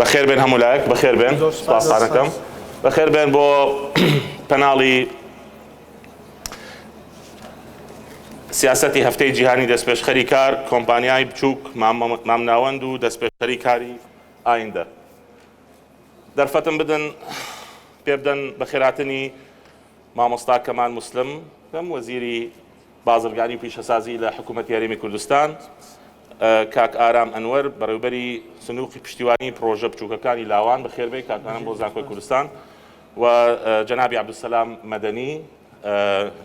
بەخێر بێن هەموو لایەک بەخێر بێن سوپاسانەکەم بەخێر بێن بۆ پەناڵی سیاسەتی هەفتەی جیهانی دەستپێشخەری کار کۆمپانیای بچووک مامناوەند و دەستپێشخەری کاری ئایندە دەرفەتم بدەن پێ بدەن بە خێراتنی مامۆستا کەمال موسلم کەم وەزیری بازرگانی و پیشەسازی لە حکوومەتی هەرێمی کوردستان کاک ئارام ئەنوەر بەڕێوەبەری سنووقی پشتیوانی پرۆژە بچووکەکانی لاوان بەخێربێ کاکانم بۆ زانکۆی کوردستان و جەنابی عەبدولسەلام مەدەنی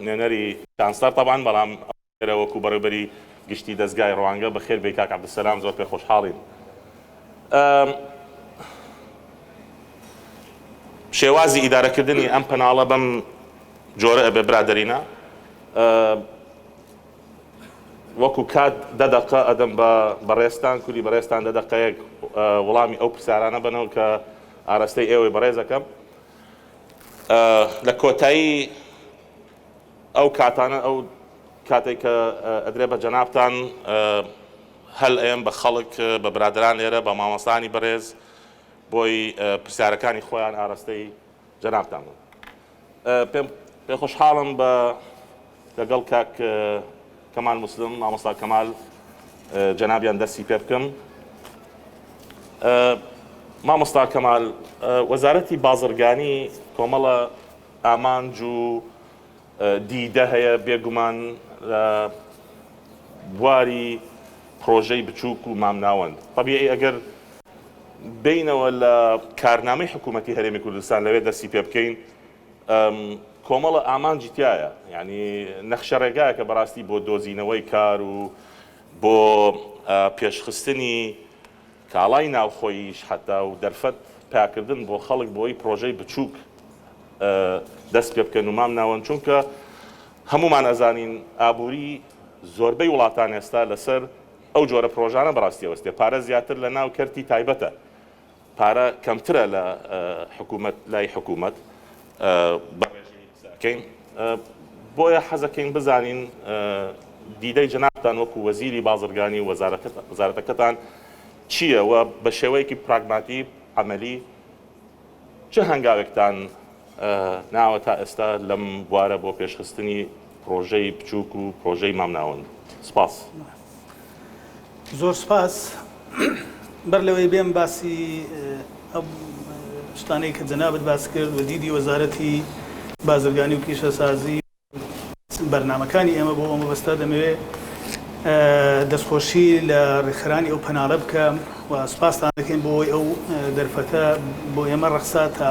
نوێنەری چانسەر طەبعاً بەڵام وەکو بەڕێوەبەری گشتی دەستگای ڕەوانگە بەخێربێ کاک عەبدولسەلام زۆر پێ خۆشحاڵین. شێوازی ئیدارەکردنی ئەم پەناڵە بەم جۆرە ئەبێ برادەرینە وەکو کات دەدەقە ئەدەم بە ڕێستان کوری بەڕێستان دەدەقەیەک وەڵامی ئەو پرسیارانە بنەوە کە ئاراستەی ئێوەی بەڕێزەکەم لە کۆتایی ئەو کاتانە ئەو کاتێک کە ئەدرێ بە جەنابتان هەل ئێم بە خەڵک بە برادران لێرە بە مامۆستانی بەڕێز بۆی پرسیارەکانی خۆیان ئاراستەی جەنابتان بوون. پێ خۆشحاڵم بە لەگەڵ کاک کەمال موسلم مامۆستا کەمال جەنابیان دەستی پێ بکەم. مامۆستا کەمال وەزارەتی بازرگانی کۆمەڵە ئامانج و دیدە هەیە بێگومان لە بواری پرۆژەی بچووک و مامناوەند طەبیعی ئەگەر بینەوە لە کارنامەی حکوومەتی هەرێمی کوردستان لەوێ دەستی پێ بکەین کۆمەڵە ئامانجی تایە یعنی نەخشە ڕێگایە کە بەڕاستی بۆ دۆزینەوەی کار و بۆ پێشخستنی کاڵای ناوخۆییش حتا و دەرفەت پاکردن بۆ خەڵک بۆی پرۆژەی بچووک دەست پێ بکەن و مامناوەند چونکە هەمومان ئەزانین ئابووری زۆربەی وڵاتان ئێستا لەسەر ئەو جۆرە پرۆژانە بەڕاستی وەستێ پارە زیاتر لە ناو کەرتی تایبەتە پارە کەمترە لە حکوومەت لای حکوومەت بەڕێژەکەین بۆیە حەزەکەین بزانین دیدەی جەنابتان وەکو وەزیری بازرگانی وەزارەتەکەتان چییە و بە شێوەیەکی پراگماتی عەمەلی چه هەنگاوێکتان ناوە تا ئێستا لەم بوارە بۆ پێشخستنی پرۆژەی بچووک و پرۆژەی مامناوەند. سپاس. زۆر سپاس. بەر لەوەی بێم باسی ئەو شتانەی کە جەنابەت باس کرد و دیدی وەزارەتی بازرگانی و پیشەسازی بەرنامەکانی ئێمە بۆ ئەمە بەستا دەمەوێت دەستخۆشی لە ڕێکخراانی ئەو پەناڵە بکەم و سپاسان دەکەین بۆی ئەو دەرفەتە بۆ ئێمە ڕەخسا تا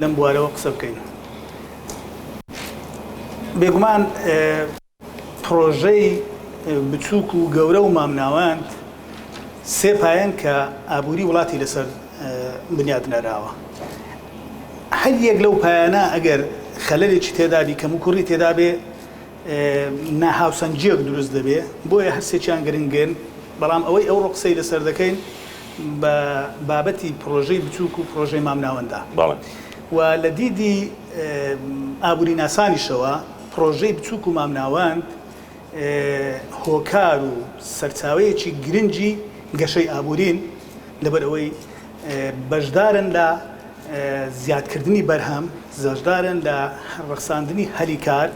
لەم بوارەوە قسە بکەین. بێگومان پرۆژەی بچووک و گەورە و مامناوەند سێ پایەن کە ئابووری وڵاتی لەسەر بنیاد نەراوە. هەر یەک لەو پایانە ئەگەر خەلەلێکی تێدا بی کەم و کوڕی تێدا بێ ناهاوسەنجیەک دروست دەبێ بۆیە هەرسێکیان گرنگن بەڵام ئەوەی ئەو ڕۆقسەی لەسەر دەکەین بە بابەتی پرۆژەی بچووک و پرۆژەی مامناوەندا و لە دیدی ئابووری ناسانیشەوە پرۆژەی بچووک و مامناوەند هۆکار و سەرچاوەیەکی گرنگی گەشەی ئابوورین لەبەر ئەوەی بەشدارن لە زیادکردنی بەرهەم زەشدارن لە ڕەخساندنی هەلی کار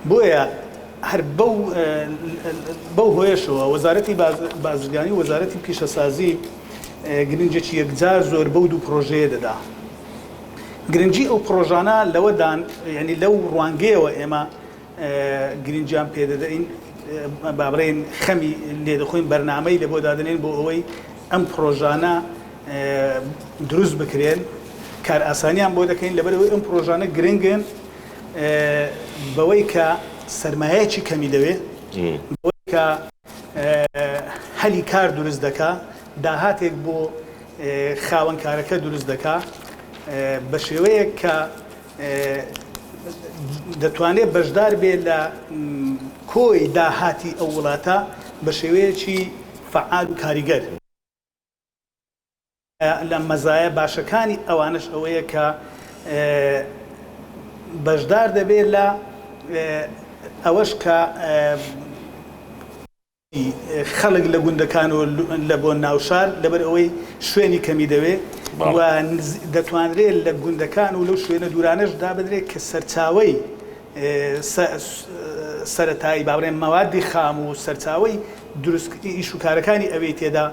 بۆیە هەر بەو هۆیشەوە وەزارەتی بازرگانی و وەزارەتی پیشەسازی گرنگێکی یەکجار زۆر بەو دوو پرۆژەیە دەدا. گرنگی ئەو پرۆژانە لەوەدان ینی لەو ڕوانگەیەوە ئێمە گرنجیان پێدەدەین بابڕێن خەمی لێدەخۆین بەرنامەی لە بۆ دادنێن بۆ ئەوەی ئەم پرۆژانە دروست بکرێن کار ئاسانیان بۆ دەکەین لەبەرەوەی ئەم پرۆژانە گرنگن بەوەی کە سەرمایەکی کەمی دەوێت بۆی کە هەلی کار دروست دەکا داهاتێک بۆ خاوەنکارەکە دروست دەکا بە شێوەیەک کە دەتوانێت بەشدار بێت لە کۆی داهاتی ئەو وڵاتە بە شێوەیەکی فعال و کاریگەر. لە مەزایە باشەکانی ئەوانش ئەوەیە کە بەشدار دەبێت لە ئەوەش کە خەڵک لە گوندەکان و لە بۆ ناوشار لەبەر ئەوەی شوێنی کەمی دەوێ و دەتوانرێت لە گوندەکان و لەو شوێنە دوورانەش دابدرێت کە سەرچاوەی سەرەتایی باڕێن مەوادی خام و سەرچاوەی دروستکردنی ئیش و کارەکانی ئەوەی تێدا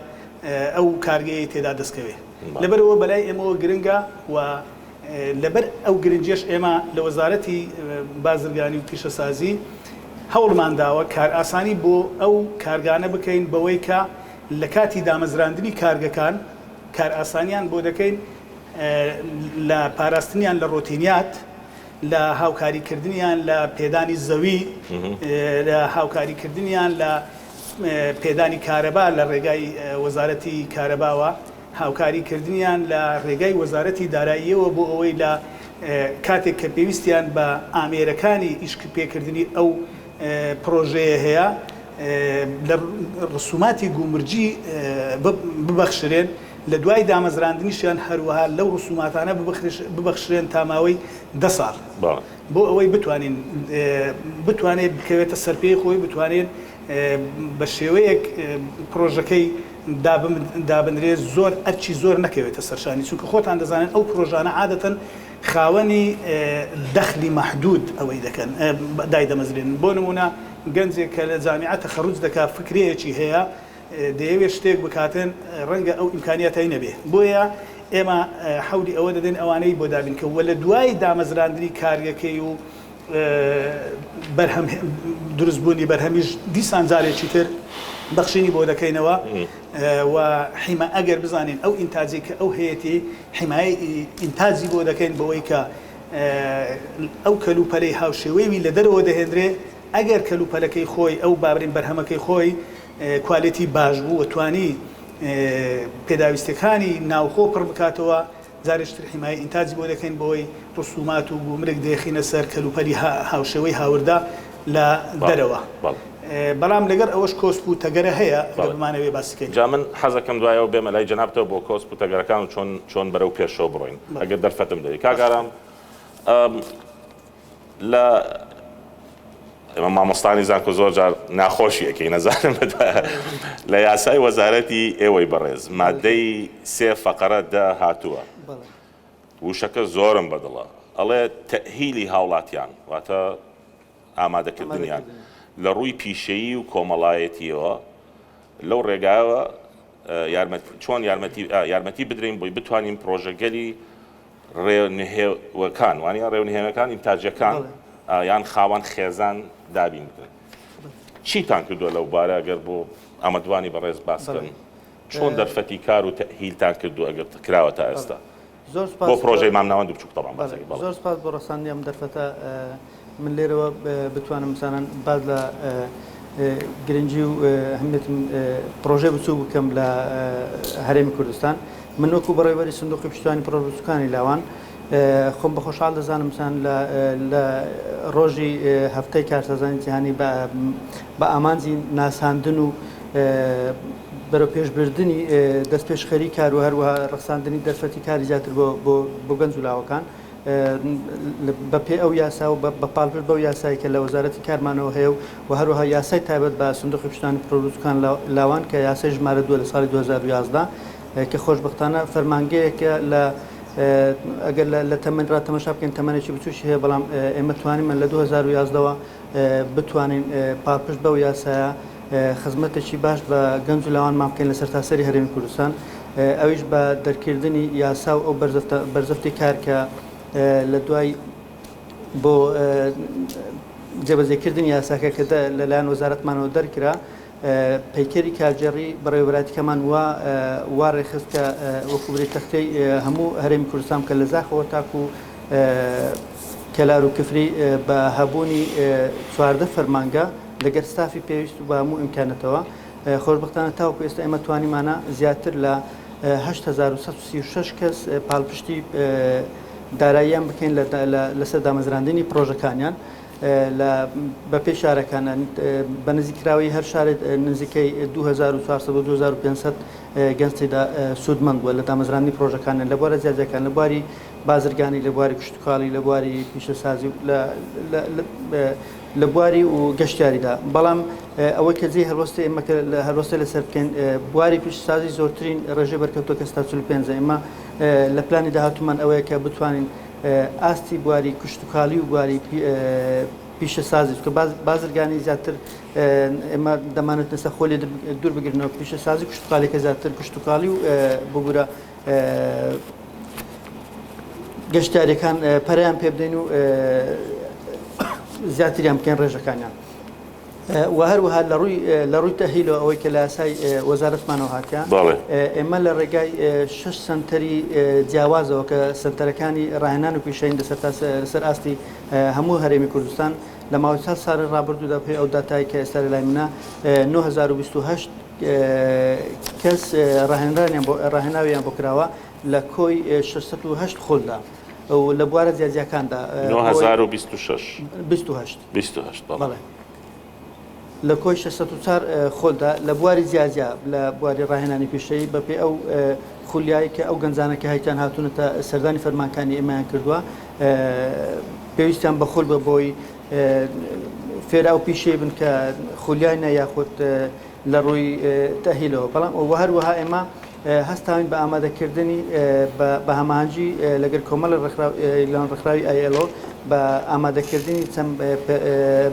ئەو کارگەیە تێدا دەستکەوێ لەبەرەوە بەلای ئێمەوە گرنگە و لەبەر ئەو گرنجێش ئێمە لە وەزارەتی بازرگانی و پیشەسازی هەوڵمان داوە کار ئاسانی بۆ ئەو کارگانە بکەین بەوەی کە لە کاتی دامەزراندنی کارگەکان کار ئاسانیان بۆ دەکەین لە پاراستنیان لە ڕۆتینیات لە هاوکاریکردنیان لە پێدانی زەوی لە هاوکاریکردنیان لە پێدانی کارەبا لە ڕێگای وەزارەتی کارەباوە هاوکاریکردنیان لە ڕێگای وەزارەتی داراییەوە بۆ ئەوەی لە کاتێک کە پێویستیان بە ئامێرەکانی ئیشکردپێکردنی ئەو پرۆژەیە هەیە لە ڕسوماتی گومرجی ببەخشرێن لە دوای دامەزراندنیشیان هەروەها لەو ڕسوماتانە ببەخشرێن تا ماوەی 10 ساڵ بۆ ئەوەی بتوانێت بکەوێتە سەرپێی خۆی بتوانێت بە شێوەیەک پرۆژەکەی دابنرێت زۆر ئەرچی زۆر نەکەوێتە سەرشانی چونکە خۆتان دەزانن ئەو پرۆژانە عادەتەن خاوەنی دەخلی مەحدود ئەوەی دەکەن دای دەمەزرێن بۆ نمونە گەنجێک کە لە جامیعە تەخەڕوج دەکات فکرەیەکی هەیە دەیەوێت شتێک بکاتن ڕەنگە ئەو ئیمکانیەتایی نەبێ بۆیە ئێمە حەولی ئەوە دەدەین ئەوانەی بۆ دابینکەوە لە دوای دامەزراندنی کارگەکەی و دروستبوونی بەرهەمیش دیسان جارێکی تر بەخشینی بۆ دەکەینەوە و حیمە ئەگەر بزانین ئەو ئینتاجی کە ئەو هەیەی حیمای ئینتاجی بۆ دەکەین بەوەی کە ئەو کەلوپەلەی هاوشێوەیوی لە دەرەوە دەهێنرێ ئەگەر کەلوپەلەکەی خۆی ئەو بابرین بەرهەمەکەی خۆی کوالیتی باش بوو و توانی پێداویستەکانی ناوخۆ پڕ بکاتەوە جارێشتر حیمای ئینتاجی بۆ دەکەین بۆی ڕسومات و گومرگ دێخینە سەر کەلوپەلی هاوشێوەی هاوردا لە دەرەوە بەڵام لەگەر ئەوەش کۆسپ و تەگەرە هەیە بمانەوێ باسیکەین جا من حەزەکەم دوایەوە بێمە لای جەنابتەوە بۆ کۆسپ و تەگەرەکان و چۆن بەرەو پێشەوە بڕۆین ئەگەر دەرفەتم دەوێت کاگارام لە ئێمە مامۆستانی زانکۆ زۆر جار ناخۆشیەکەی نەزانم لە یاسای وەزارەتی ئێوەی بەڕێز مادەی 3 فەقەرە هاتووە وشەکە زۆرم بەدڵە ئەڵێ تەهیلی هاوڵاتیان واتە ئامادەکردنیان لە ڕووی پیشەیی و کۆمەڵایەتیەوە لەو ڕێگایەوە چۆن یارمەتی بدرین بۆی بتوانین پرۆژەگەلی ڕێونهێوەکان وانە ڕێونهێوەکان ئینتاجەکان یان خاوەن خێزان دابین بکەن چیتان کردووە لەو بارە ئەگەر بۆ ئامەدوانی بەڕێز باسکەن چۆن دەرفەتی کار و تەهیلتان کردو ئەگەر کراوە تا ئێستا بۆ پرۆژەی مامناوەند و بچووک تەڵام زۆر سپاس بۆ ڕەساندنی ئەم دەرفەتە من لێرەوە بتوانم مثلەن باز لە گرنگی و ئەهمیەتم پرۆژێ بچوو بکەم لە هەرێمی کوردستان من وەکو بەڕێوەری سندوقی پشتیوانی پرۆژەکانی لاوان خۆم بە خۆشحاڵ دەزانم مثلەن لە ڕۆژی هەفتەی کارسەزانی جیهانی بە ئامانجی ناساندن و بەرەو پێشبردننی دەست پێشخەری کار و هەروەها ڕەخساندنی دەرفەتی کاری زیاتر بۆ گەنج و لاوەکان بە پێ ئەو یاسا و بە پاڵپشت بەو یاسایی کە لە وەزارەتی کارمانەوە هەیە و هەروەها یاسای تایبەت بە سندوقی پشتیوانی پرۆژەکان لاوان کە یاسای ژمارە 2 لە ساڵی 2011 کە خۆشبەختانە فەرمانگەیەکە لە ئەگەر لە تەمەنرا تەمەشا بکەین تەمەنێکی بچوشی هەیە بەڵام ئێمە توانیمە لە 2011ەوە بتوانین پاڵپشت بەو یاسایە خزمەتێکی باش بە گەنج و لاوانمان بکەین لە سەرتاسەری هەرێمی کوردستان ئەویش بە دەرکردنی یاسا و ئەو بەرزەفتی کار کە لە دوای بۆ جێبەجێکردنی یاساکە کە لەلایەن وەزارەتمانەوە دەرکرا پەیکەری کارجێڕی بەڕێوەبەراتیەکەمان وا ڕێخست کە وەکوبری تەختەی هەموو هەرێمی کوردستان کە لە زاخەوە تاکو کەلار و کفری بە هەبوونی 14 فەرمانگە لەگەر ستافی پێویست و بە هەموو ئیمکانەتەوە خۆشبەختانە تاوەکو ئێستا ئێمە توانیمانە زیاتر لە 8136 کەس پاڵپشتی داراییان بکەین لەسەر دامەزراندنی پرۆژەکانیان بە پێی شارەکانە بە نزیکراوی هەر شارێت نزیکەی 2400 بۆ 2500 گەنجێدا سوودمەندووە لە دامەزراندنی پرۆژەکانیان لە بوارە جیاجەکان لە بواری بازرگانی لە بواری کشتتوکاڵی لە بواری پیشەسازی لە بواری و گەشتیاریدا بەڵام ئەوەی کە جێی هەڵوەستی ئێمە هەڵوەستی لەسەر بکەین بواری پیشسازی زۆرترین ڕێژەی بەرکەوتووە کە 145 ئێمە لە پلانی داهاتومان ئەوەیە کە بتوانین ئاستی بواری کشتتوکاڵی و بواری پیشەسازی کە بازرگانی زیاتر ئێمە دەمانێت لەسە خۆلی دوور بگرنەوە پیشەسازی کشتتوکاڵێکە زیاتر کشتتوکاڵی و ببوورە گەشتیاریەکان پەریان پێ بدەین و زیاتریان بکەین ڕێژەکانیان و هەروەها لە ڕووی تەهیلەوە ئەوەی کە لە یاسای وەزارەتمانەوە هاتیان ئێمە لە ڕێگای 6 سنتەری جیاوازەوە کە سنتەرەکانی ڕاهێنان و پیشەین لەسەر ئاستی هەموو هەرێمی کوردستان لە ماوەی ساڵ ساڵی ڕابردوودا پێی ئەو داتایی کە ئێستا لای منە 9028 کەس ڕاهێناویان بۆ کراوە لە کۆی 608 خۆلدا و لە بوارە جیاجیەکاندا 2026 بەڵێ لە کۆی 604 خۆلدا لە بواری جیاجیا لە بواری ڕاهێنانی پیشەیی بەپێ ئەو خولیایی کە ئەو گەنجانەکە هایتان هاتوونەتە سەردانی فەرمانکانی ئێمەیان کردووە پێویستیان بەخۆل بە بۆی فێرا و پیشەی بن کە خولیای نەیاخۆت لە ڕووی تەهیلەوە بەڵام هەروەها ئێمە هەستاوین بە ئامادەکردنی بە هەماهەنگی لەگەر کۆمەڵی ڕێکخراوی ILO بە ئامادەکردنی چەند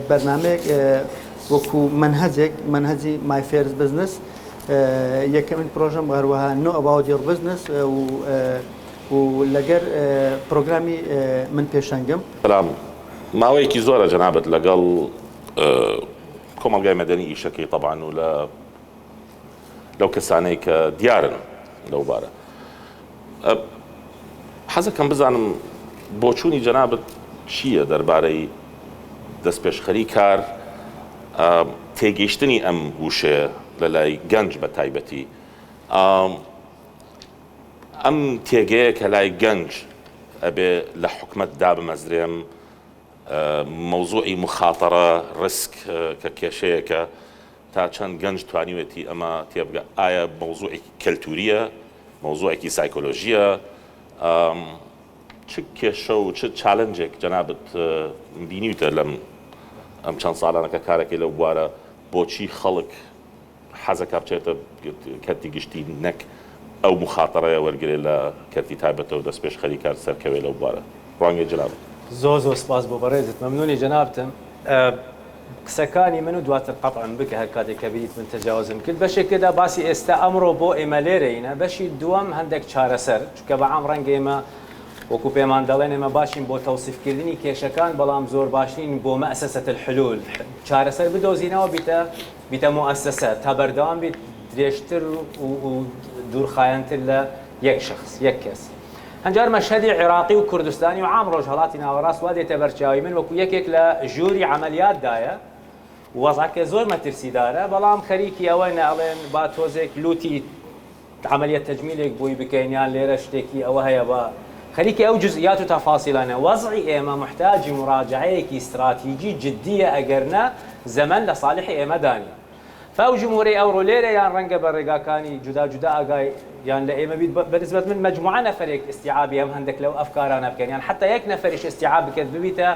بەرنامەیەک وەکو منهەجی My First Business یەکەمین پرۆژەم هەروەها No About Your Business و لەگەر پرۆگرامی من پێشەنگم ماوەیەکی زۆرە جەنابەت لەگەڵ کۆمەلگای مەدەنی ئیشەکەی طبعاً و لەو کەسانەی کە دیارن لەو بارە حەزەکەم بزانم بۆچوونی جەنابەت چییە دەربارەی دەستپێشخەری کار تێگەیشتنی ئەم وشەیە لە لای گەنج بە تایبەتی ئەم تێگەیە کە لای گەنج ئەبێ لە حکومەت دابمەزرێم مەوزوعی مخاتەرە ڕسک کە کێشەیەکە تا چەند گەنج توانیوێتی ئەمە تێبگە ئایا مەوزوعێکی کەلتوریە مەوزوعێکی سایکۆلۆژیە چ کێشە و چ چالنجێک جەنابەت بینیوتە لەم ئەم چەند ساڵانەکە کارێکی لەو بوارە بۆچی خەڵک حەزەکە بچێتە کەرتی گشتی نەک ئەو مخاتەرەیە وەرگێ لە کەرتی تایبەتەوە دەستپێشخەری کار سەرکەوێ لەو بوارە ڕوانگەی جەنابەت زۆر سپاس بۆ بەڕێزت مەمنونی جەنابتم قسەکانی من و دواتر قەطعاً بکە هەر کاتێک کە بیت من تەجاوزم کرد بەشێکێکدا باسی ئێستا ئەمڕۆ بۆ ئێمە لێرەینە بەشی دووەم هەندێک چارەسەر چونکە بەعام ڕەنگە ئێمە وەکو پێمان دەڵێن ئێمە باشین بۆ تەوسیفکردنی کێشەکان بەڵام زۆر باشین بۆ مەئسەسەت الحلول چارەسەر بدۆزینەوە بیتە مؤسسە تا بەردەوام بیت درێژتر و دوورخایەنتر لە یەک شخص یەک کەس هەنجار مەشهەدی عێراقی و کوردستانی و عام ڕۆژهەڵاتی ناوەڕاست وا دێتە بەرچاوی من وەکو یەکێک لە ژووری عەمەلیاتدایە وەزعکە زۆر مەترسیدارە بەڵام خەریکی ئەوە ناڵێن با تۆزێک لوتی عملیات تەجمیلێک بووی بکەین یان لێرە شتێکی ئەوە هەیە بە خەریکی ئەو جزئیات و تەفاسیلانە وەزعی ئێمە محتاجی مراجعەیەکی استراتیجی جدیە ئەگەرنە زەمن لە صالحی ئێمە دانی فاو جمهوری ئەوڕۆ لێرە یان ڕەنگە بە ڕێگاکانی جودا جودا ئاگای یان لە ئێمە بیت بەنسبەت من مجموعە نەفرێک استیعابی ئەم هەندێک لەو ئەفکارانە بکەن یان حتا یەک نەفەریش استیعاب بکەت ببیتە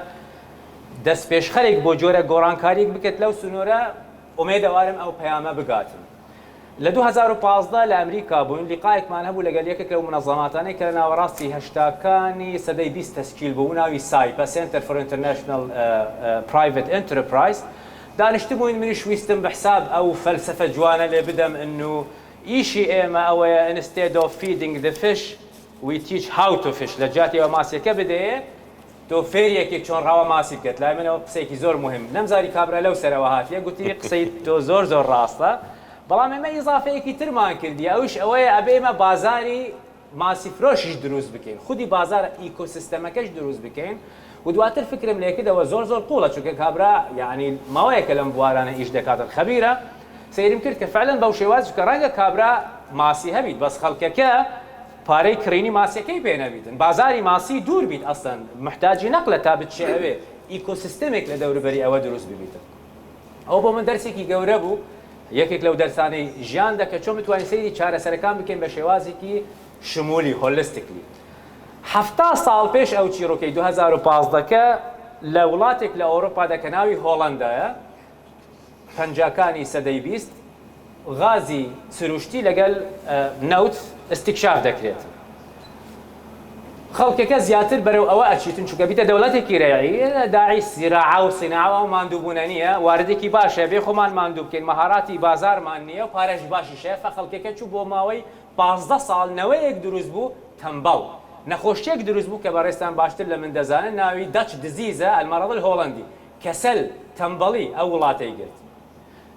دەست پێشخەرێک بۆ جۆرە گۆڕانکاریێک بکەت لەو سنوورە ئومێدەوارم ئەو پەیامە بگاتن لە 2015 لە ئەمریکا بووین لیقایەکمان هەبوو لەگەڵ یەکێک لەو منەظەماتانەی کە لە ناوەڕاستی هەشتاکانی سەدەی 20 تەشکیل بوو ناوی سایپە Center for International Private Enterprise دانیشت بووین منیش ویستم بەحساب ئەو فەلسەفە جوانە لێ بدەم ئنو ئیشی ئێمە ئەوەیە instead of feeding the fish we teach how to fish لە جاتیەوە ماسیەکە بدەیە تۆ فێریەکێک چۆن ڕاوە ماسی بکەت لای منەوە قسەیەکی زۆر مهم نەمزاری کابرا لەو سەرەوە هاتیە گوتی قسەی تۆ زۆر ڕاستە بەڵام ئێمە ئیزافەیەکی ترمان کردی ئەوش ئەوەیە ئەبێ ئێمە بازاری ماسی فرۆشیش دروست بکەین خودی بازار ئیکۆسیستەمەکەش دروست بکەین و دواتر فکرم لێکردەوە زۆر قوڵە چونکە کابرا یعنی ماوەیەکە لەم بوارانە ئیش دەکاتن خەبیرە سەیرم کرد کە فعلەن بەو شێواز کە ڕەنگە کابرا ماسی هەبیت بەس خەڵکەکە پارەی کڕینی ماسیەکەی پێ نەبیتن بازاری ماسی دوور بیت ئەسڵەن محتاجی نەقلە تا بچێ ئەوێ ئیکۆسیستەمێک لە دەوروبەری ئەوە دروست ببیتن ئەو بۆ من دەرسێکی گەورە بوو یەکێک لەو دەرسانەی ژیان دەکە چۆن بتوانین سەیری چارەسەرەکان بکەین بە شێوازێکی شمولی هۆلیستیکلی 70 ساڵ پێش ئەو چیرۆکەی 2015کە لە وڵاتێک لە ئەوروپادا کە ناوی هۆڵەندایە پەنجاکانی سەدەی 20 غازی سروشتی لەگەڵ نەوت استیکشاف دەکرێت. خەڵکەکە زیاتر بەرەو ئەوە ئەچیتن چونکە بیتە دەوڵەتێکی ڕێیایی داعی زیراعە و سیناوە و ماندووبوونە نییە، واردێکی باشە بێ خۆمان ماندوو بکەین، مەهاراتی بازارمان نییە و پارەش باشیشە، خەڵکەکە چوو بۆ ماوەی 15 ساڵ نەوەیەک دروست بوو تەمبەڵ. نەخۆشیێک دروست بوو کە بەڕێستان باشتر لە من دەزانن، ناوی دەچ دزیزە ئەلمەڕەڵ هۆڵەندی، کەسەل تەمبەڵی ئەو وڵاتەی گرت.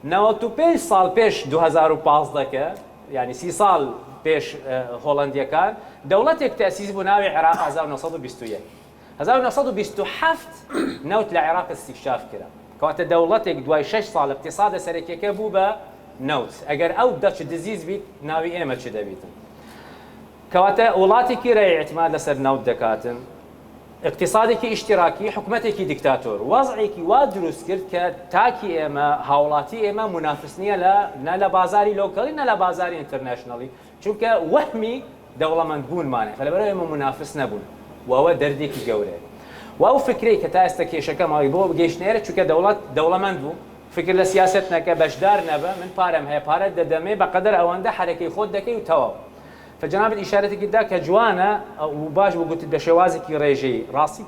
95 ساڵ پێش 2015کە یعنی 30 ساڵ پێش هۆڵەندیەکان دەوڵەتێک تەسیس بوو ناوی عێراق 1921. 1927 نەوت لە عێراق استیکشاف کرا، کەواتە دەوڵەتێک دوای 6 ساڵ اقتصادە سەرەکیەکە بوو بە نەوت. ئەگەر ئەو دەچ دزیز بیت ناوی ئێمە چ دەبیتن؟ کەواتە وڵاتێکی ڕێی اعتماد لەسەر نەوت دەکاتن، اقتصادێکی ئیشتراکی، حکومەتێکی دیکتاتۆر، وەزعێکی وا دروست کرد کە تاکی ئێمە هاوڵاتی ئێمە منافس نییە نە لە بازاری لۆکەڵی نە لە بازاری ئینتەرناشنەڵی، چونکە وەهمی دەوڵەمەندبوونمانێ، لەبەرەوە ئێمە منافس نەبوون و ئەوە دەردێکی گەورەیە. و ئەو فکرەی کە تا ئێستا کێشەکەمەوەی بۆ بگەیشتنێرە چونکە دەوڵەمەند بوو، فکر لە سیاست نەکە، بەشدار نەبە، من پارەم هەیە پارەت دەدەمێ بەقەدەر ئەوەندە حرەکەی خۆت دەکەی و تەواو. فجنابت ئیشارەتێکی دا کە جوانە و باش بوو گوتت بە شێوازێکی ڕێژەی ڕاستی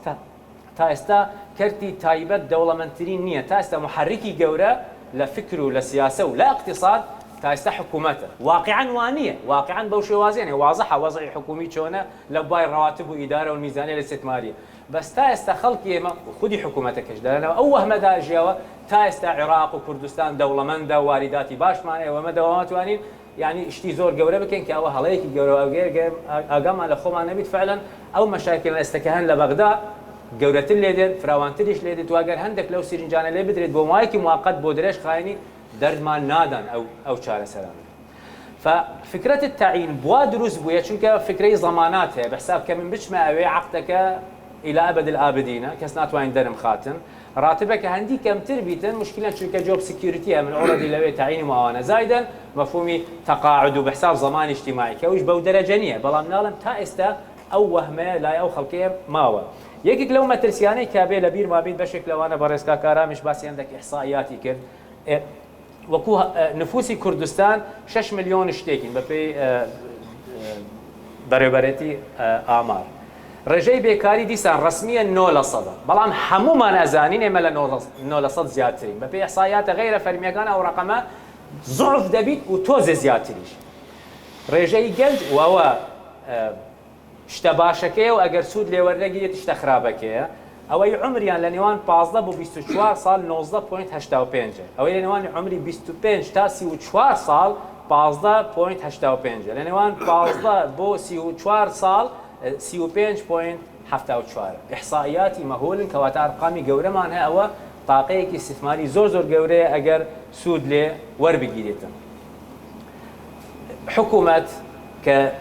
تا ئێستا کەرتی تایبەت دەوڵەمەندترین نییە، تا ئێستا محرکی گەورە لە فکر و لە سیاسە و لە اقتصاد تا ئێستا حکوومەتە. واقعاً وانە، واقعاً بەو شێوازیانێ وازەحە وەزعی حکومی چۆنە لە بای ڕەواتب و ئیدارە و میزانیە لە استثماریە. بەس تا ئێستا خەڵکی ئێمە خودی حکوومەتەکەش دەرەنەوە ئەو وەهمەدا ژیاوە تا ئێستا عێراق و کوردستان دەوڵەمەندە واریداتی باشمانە ئێوەمە دەوامەتوانین يعني شتي زور جورة بكين كأوه هلايك جورة أو غير أقام على خو ما نبيت فعلا أو مشاكل استكهان لبغداد جورة اللي دين فراوان تديش اللي تواجر هندك لو سيرنجان اللي بدريد بومايك مؤقت بودريش خايني درد ما نادن أو شارع سلام. ففكرة التعيين بوا دروس بويا شنك فكرة ضماناتها بحساب كم بتشمع أوي عقدك إلى أبد الآبدين كسنات وين درم خاتن راتبك هندي كم تربيتن مشكلة شركة جوب سكيورتي من أوردي لوي تعيين معاونة زايدا مفهومي تقاعد وبحساب زمان اجتماعي كويش بودرجانية بلا منالم تا استا أو وهمة لا أو خلقية ماوى يكيك لو ما ترسياني كابي لبير ما بين بشكل وانا برسكا كارا مش بس عندك إحصائياتي كر وكو نفوسي كردستان 6 مليون اشتيكين ببي بريبرتي آمار رجاي بيكاري ديسان رسميا 0%، بلان حمو ما نازانين اما ل 0% زيادترين ببي احصائيات غير فرميكان او رقمها ضعف دبيت وتوز زيادتريش رجاي جلج وهو اشتباشكيه واجر سود لي ورقيه تشتخرابكيه او اي عمريان لنيوان 15 بو 24 سال 19.85 او لنيوان عمري 25 تا 34 سال 15.85 لنيوان 15 بو 34 سال 35.74 احصائياتي مهول كواتار ارقامي جوره معناها او طاقه استثماري زور جوره اگر سود له ور بگیریتن حكومه ك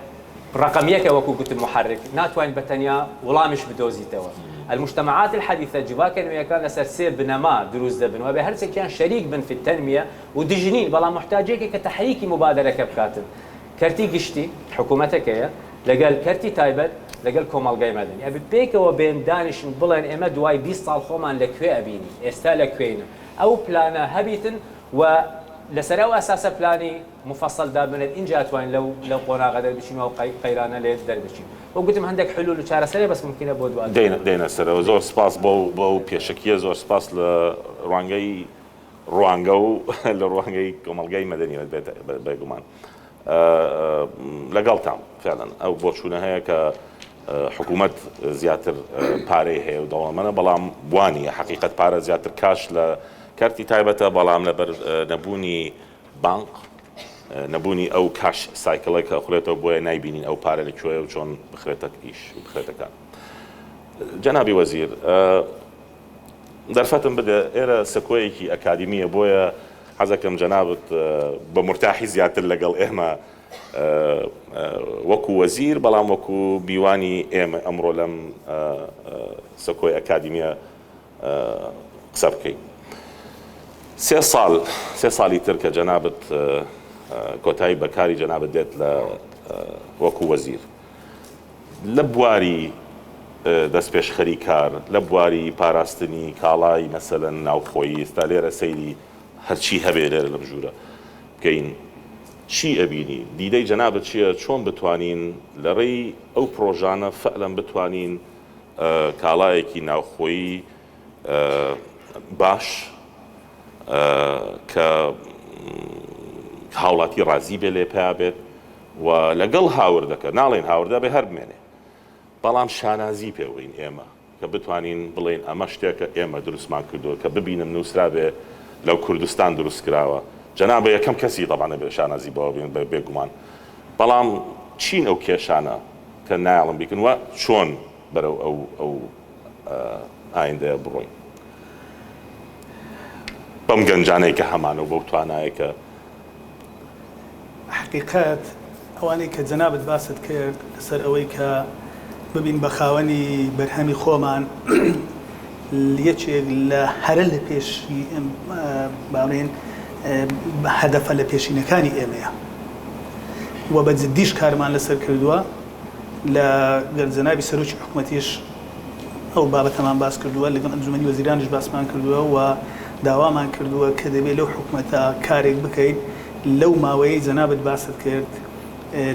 رقميه كوكو قلت المحرك ناتوين بتنيا ولا مش بدوزيتوا المجتمعات الحديثه جواك انه كان سرسير بنما دروز دبن وبهرسك كان شريك بن في التنميه ودجنين بلا محتاجيك كتحريك مبادره كبكاتن كرتي قشتي حكومتك هي لقال كرتي تايبت لقال كومالغاي مدني ابي بيكو بين دانش بلان اما دواي 20 سال خومان لكوي ابيني استا لكوينا او بلانا هبيتن و لسراو اساس بلاني مفصل دابن الانجات وين لو قونا غدر بشين او قيرانا ليد در بشين وقلت عندك حلول وشاره سريع بس ممكن ابو دينا سر زور سباس بو بيشكيه زور سباس لروانغاي روانغو لروانغاي كومالغاي مدني بيغمان لەگەڵتان فعلا ئەو بۆچوونە هەیە کە حکوومەت زیاتر پارەی هەیە و دەوڵەمەندە بەڵام وانە حقیقەت پارە زیاتر کاش لە کارتی تایبەتە بەڵام لەبەر نەبوونی بانک نەبوونی ئەو کاش سایکڵی کە خوێتەوە بۆیە نایبینین ئەو پارە لەکوێیە و چۆن بخرێتە ئیش و بخرێتەکان. جەنابی وەزیر دەرفەتم بدە ئێرە سەکۆیەکی ئەکادیمیە بۆیە حەزەکەم جەنابت بە مرتاحی زیاتر لەگەڵ ئێمە وەکو وەزیر بەڵام وەکو بیوانی ئێمە ئەمڕۆ لەم سەکۆی ئەکادیمیە قسە بکەین. سێ ساڵی تر کە جەنابت کۆتایی بەکاری جەنابت دێت لە وەکو وەزیر لە بواری دەست پێشخەری کار لە بواری پاراستنی کاڵای مەسەلەن ناوخۆیی ئێستا لێرە سەیری هەرچی هەبێ لێرە لەم ژوورە بکەین چی ئەبینی دیدەی جەنابەت چییە چۆن بتوانین لەڕێی ئەو پرۆژانە فعلەن بتوانین کاڵایەکی ناوخۆیی باش کە هاوڵاتی ڕازی بێ لێ پیا بێت و لەگەڵ هاوردەکە ناڵێن هاوردە بێ هەر بمێنێ بەڵام شانازی پێوەین ئێمە کە بتوانین بڵێن ئەمە شتێکە ئێمە دروستمان کردووە کە ببینم نووسرا بێ لەو کوردستان دروست کراوە جەنابە یەکەم کەسی دەبانە بێ شانازی بەوە بێن بێگومان بەڵام چین ئەو کێشانە کە نایڵم بیکن وە چۆن بەرەو ئەو ئایندەیە بڕۆین بەم گەنجانەی کە هەمانەوە بەو توانایە کە حقیقەت ئەوانەی کە جەنابەت باست کرد لەسەر ئەوەی کە ببین بە خاوەنی بەرهەمی خۆمان یەکێک لە هەرە لە پێشی باڵێن هەدەفە لە پێشینەکانی ئێمەیە و بە جددیش کارمان لەسەر کردووە لە گەرجەنابی سەرۆکی حکوومەتیش ئەو بابەتەمان باس کردووە لەگەڵ ئەنجومەنی وەزیرانیش باسمان کردووە و داوامان کردووە کە دەبێت لەو حکوومەتە کارێک بکەین لەو ماوەیەی جەنابەت باست کرد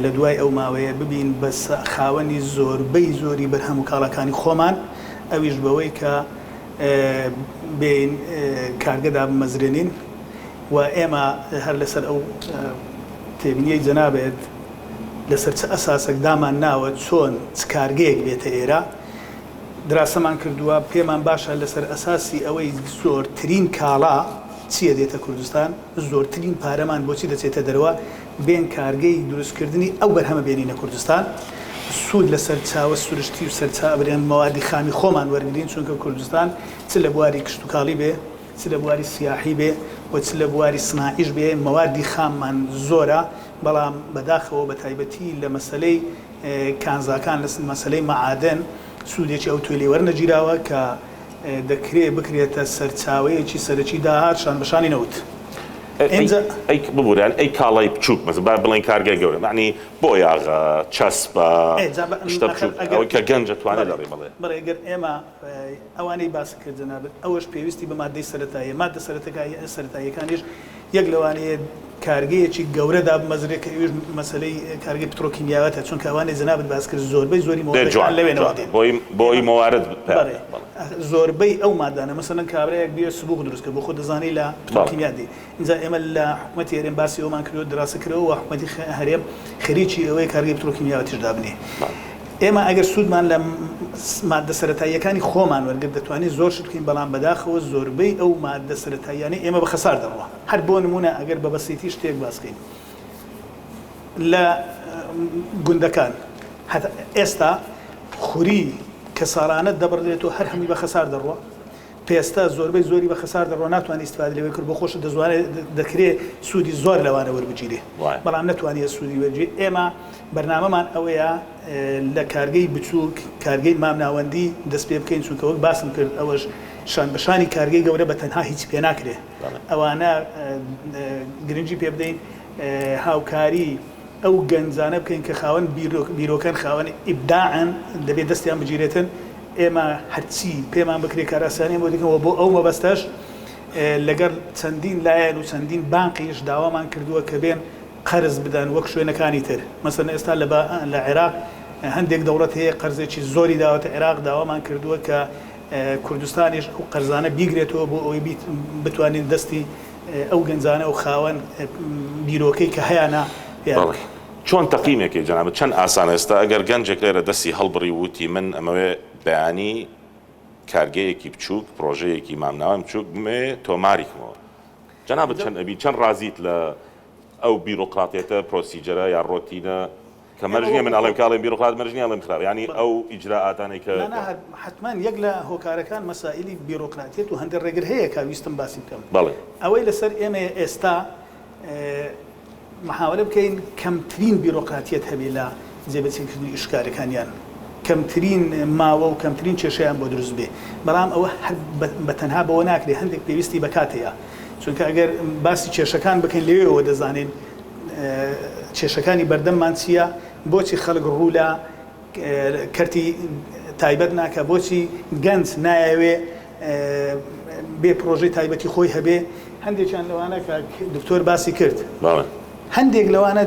لە دوای ئەو ماوەیە ببین بە خاوەنی زۆربەی زۆری بەرهەم و کاڵەکانی خۆمان ئەویش بەوەی کە بین کارگەدا بمەزرێنین و ئێمە هەر لەسەر ئەو تێبینیەی جەنابێت لەسەر چ ئەساسێک دامان ناوە چۆن چ کارگەیەک بێتە ئێرە دراسەمان کردووە پێمان باشە لەسەر ئەساسی ئەوەی زۆرترین کاڵا چیە دێتە کوردستان زۆرترین پارەمان بۆچی دەچێتە دەرەوە بێن کارگەی دروستکردنی ئەو بەرهەمە بێنینە کوردستان سوود لەسەر چاوە سروشتی و سەرچاوەبرێن مەوادی خامی خۆمان وەرگرین چونکە کوردستان چ لە بواری کشت و کاڵی بێ چ لە بواری سیاحی بێ و چ لە بواری سناعیش بێ مەوادی خاممان زۆرە بەڵام بەداخەوە بە تایبەتی لە مەسەلەی کانزاکان لە مەسەلەی مەعادن سوودێکی ئەو توێ لێ وەرنەگیراوە کە دەکرێت بکرێتە سەرچاوەیەکی سەرەکی داهات شان بەشانی نەوت ئەی ببووران ئەی کاڵای بچووک مەز با بڵێن کارگەی گەورە معنی بۆ یاغە چەسبە شتە بچووک ئەوەی کە گەنجە توانێت لەڕێ بڵێ بەڕێگەر ئێمە ئەوانەی باس کرد جەنابەت ئەوەش پێویستی بە مادەی سەرەتاییە مادە سەرەتاییەکانیش یەک لەوانەیە کارگەیەکی گەورەدا بمەزرێت کە ئەوش مەسەلەی کارگەی پترۆکیمیاوەتە چونکە ئەوانەی جەنابەت باس کرد زۆربەی زۆری مەوادەکان لەوێنەوە دێن بۆی مەوارد زۆربەی ئەو مادانە مەسەلەن کابرایەک بێ سبوق دروستکە بۆ خۆ دەزانی لە پترۆکیمیا دێ اینجا ئێمە لە حکوومەتی هەرێم باسی ئەومان کردو دراسە کردەوە و حکوومەتی هەرێم خەریکی ئەوەی کارگەی پترۆکیمیاوەتیش دابنێ ئێمە ئەگەر سوودمان لە مادە سەرەتاییەکانی خۆمان وەرگرت دەتوانێت زۆر شت بکەین بەڵام بەداخەوە زۆربەی ئەو مادە سەرەتاییانە ئێمە بە خەسار دەڕوە هەر بۆ نمونە ئەگەر بە بەسیتی شتێک باسکەین لە گوندەکان ئێستا خوری کە ساڵانە دەبڕێتەوە هەر هەمی بە خەسار دەڕوە پێستا زۆربەی زۆری بە خەسار دەڕوە ناتوانانی استفادە لەوێ کرد بۆ خۆش دەزوانێت دەکرێت سوودی زۆر لەوانە وەربگیرێ بەڵام نەتوانێت سوودی وەرگێ ئێمە بەرنامەمان ئەوەیە لە کارگەی بچووک کارگەی مامناوەندی دەست پێ بکەین چونکە وەک باسم کرد ئەوەش شان بەشانی کارگەی گەورە بە تەنها هیچ پێ ناکرێ ئەوانە گرنگی پێ بدەین هاوکاری ئەو گەنجانە بکەین کە خاوەن بیرۆکەن خاوەن ئیبداعن دەبێت دەستیان بگیرێتن ئێمە هەرچی پێمان بکرێ کاراسانی بۆ دیکەوە بۆ ئەو مەبەستەش لەگەر چەندین لایەن و چەندین بانقیش داوامان کردووە کە بێن قەرز بدەن وەک شوێنەکانی تر مەسەن ئێستا لە عێراق هەندێک دەوڵەت هەیە قەرزێکی زۆری داوەتە عێراق داوامان کردووە کە کوردستانیش ئەو قەرزانە بیگرێتەوە بۆ ئەوەی بتوانین دەستی ئەو گەنجانە و خاوەن بیرۆکەی کە هەیەە چۆن تەقیمێکی جەنابەت چەند ئاسان ئێستا ئەگەر گەنجێک لێرە دەستی هەڵبڕی وتی من ئەمەوێ بەیانی کارگەیەکی بچووک پرۆژەیەکی مامناوەم بچووک بمێ تۆماریکمەوە جەنابەت چەند ئەبی چەند ڕازیت لە ئەو بیرۆقراتێتە پرۆسیجەرە یا ڕۆتینە کە مەرجنیە من ئەڵێم کاڵێم بیرۆقرات مەرجنیە ئەڵێم خراپ ینی ئەو ئیجراعاتانەی کە حتمان یەک لە هۆکارەکان مەسائلی بیرۆقراتیت و هەندێک ڕێگر هەیە کە ویستم باسی بکەم بەڵێ ئەوەی لەسەر ئێمە ئێستا محاولە بکەین کەمترین بیرۆقراتیت هەبێ لە جێبەجێکردنی ئیشکارەکانیان کەمترین ماوە و کەمترین کێشەیان بۆ دروست بێ بەڵام ئەوە بە تەنها بەوە ناکرێ هەندێک پێویستی بەکاتەیە چونکە ئەگەر باسی کێشەکان بکەین لەوێەوە دەزانین کێشەکانی بەردەممان چییە بۆچی خەڵک ڕوو لە کەرتی تایبەت ناکە بۆچی گەنج نایەوێ بێ پرۆژەی تایبەتی خۆی هەبێ هەندێکیان لەوانە کە دکتۆر باسی کرد هەندێک لەوانە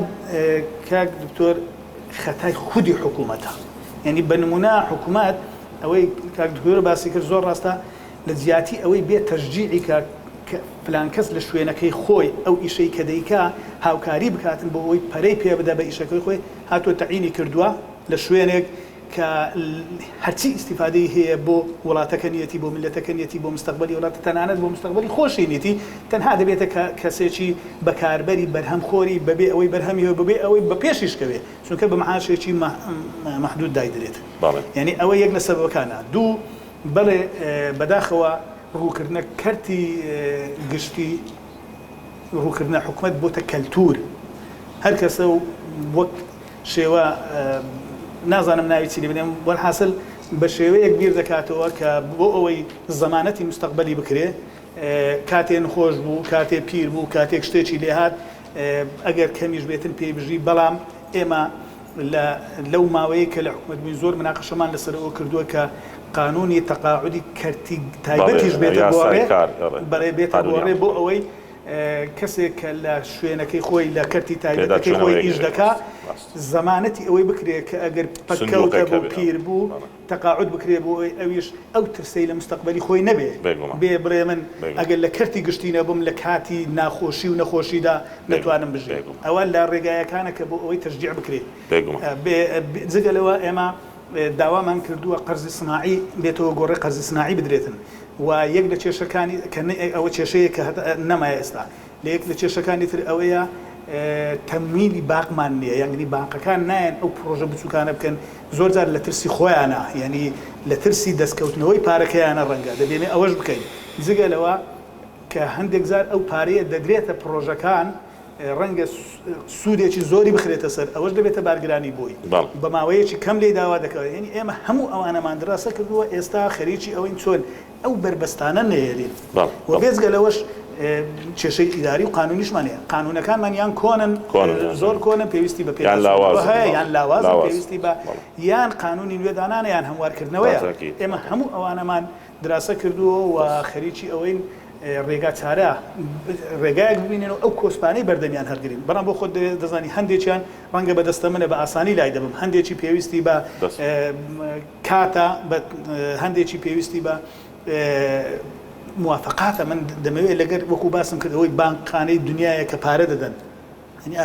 کاک دکتۆر خەتای خودی حکوومەتە یعنی بە نمونە حکوومەت ئەوەی کاک دکتۆر باسی کرد زۆر ڕاستە لە زیاتی ئەوەی بێت تەشجیعی کە فلان کەس لە شوێنەکەی خۆی ئەو ئیشەی کە دەیکا هاوکاری بکاتن بۆ ئەوەی پەرەی پێ بدە بە ئیشەکەی خۆی هاتووە تەعینی کردووە لە شوێنێک کە هەرچی ئیسیفادەی هەیە بۆ وڵاتەکە نیەتی بۆ میلەتەکە نیەتی بۆ مستەقبەلی وڵاتە تەنانەت بۆ مستەقبەلی خۆشی نیەتی تەنها دەبێتە کەسێکی بەکاربەری بەرهەمخۆری بەبێ ئەوەی بەرهەمی ببێ ئەوەی بە پێشیشکەوێ چونکە بە معاشێکی مەحدود دایدرێت یعنی ئەوە یەک لە سەبەکانە دوو بەڵێ بەداخەوە ڕووکردنە کەرتی گشتی ڕووکردنە حکومەت بۆتە کەلتور هەر کەسە وەک شێوە نازانم ناوی چی بنێم وەرحاصل بە شێوەیەک بیر دەکاتەوە کە بۆ ئەوەی زەمانەتی مستەقبەلی بکرێ کاتێ نخۆش بوو کاتێ پیر بوو کاتێک شتێکی لێهات ئەگەر کەمیش بێتن پێی بژی بەڵام ئێمە لەو ماوەیە کە لە حکومەت بووین زۆر مناقەشەمان لەسەرەوە کردووە کە قانونی تەقاعودی کەرتی تایبەتیش بێتە بۆڕێ بەڕێ بێتە بۆڕێ بۆ ئەوەی کەسێک کە لە شوێنەکەی خۆی لە کەرتی تایبەتەکەی خۆی ئیش دەکا زەمانەتی ئەوەی بکرێت کە ئەگەر پەکەوتە بۆ پیر بوو تەقاعود بکرێ بۆ ئەویش ئەو ترسەی لە مستەقبەلی خۆی نەبێ بێ بڕێ من ئەگەر لە کەرتی گشتی نەبووم لە کاتی ناخۆشی و نەخۆشیدا نەتوانم بژێ ئەوە لە ڕێگایەکانە کە بۆ ئەوەی تەشجیع بکرێت جگەلەوە ئێمە داوامان کردووە قەرزی سناعی بێتەوە گۆڕی قەرزی سناعی بدرێتن و یەک لە کێشەکانی کە ئەوە کێشەیە کە نەمایە ئێستا لە یەک لە کێشەکانی تر ئەوەیە تەمویلی باقمان نییە یعنی بانقەکان نایەن ئەو پرۆژە بچووکانە بکەن زۆر جار لە ترسی خۆیانە یعنی لە ترسی دەستکەوتنەوەی پارەکەیانە ڕەنگە دەبێنێ ئەوەش بکەین جگەلەوە کە هەندێک جار ئەو پارەیە دەدرێتە پرۆژەکان ڕەنگە سوودێکی زۆری بخرێتە سەر ئەوەش دەبێتە بارگرانی بۆی بە ماوەیەکی کەم لێ داوا دەکەوێت یعنی ئێمە هەموو ئەوانەمان دراسە کردووە ئێستا خەریکی ئەوەین چۆن ئەو بربەستانە نێرین و بێزگەلەوەش کێشەی ئیداری و قانونیشمان هەیە قانونەکانمان یان کۆنن زۆر کۆنن پێویستی بە پێیان لاواز پێویستی بە یان قانونی نوێدانانە یان هەموارکردنەوەیە ئێمە هەموو ئەوانەمان دراسە کردووە و خەریکی ئەوەین ڕێگا چارە ڕێگایەک ببینێنەوە ئەو کۆسپانەی بەردەمیان هەرگرین بەڵام بۆ خۆت دەزانی هەندێکیان ڕەنگە بەدەستە منە بە ئاسانی لای دەبم هەندێکی پێویستی بە کاتە هەندێکی پێویستی بە موافقاتە من دەمەوێت لەگەر وەکو باسم کردەوەی بانقانەی دنیاە کە پارە دەدەن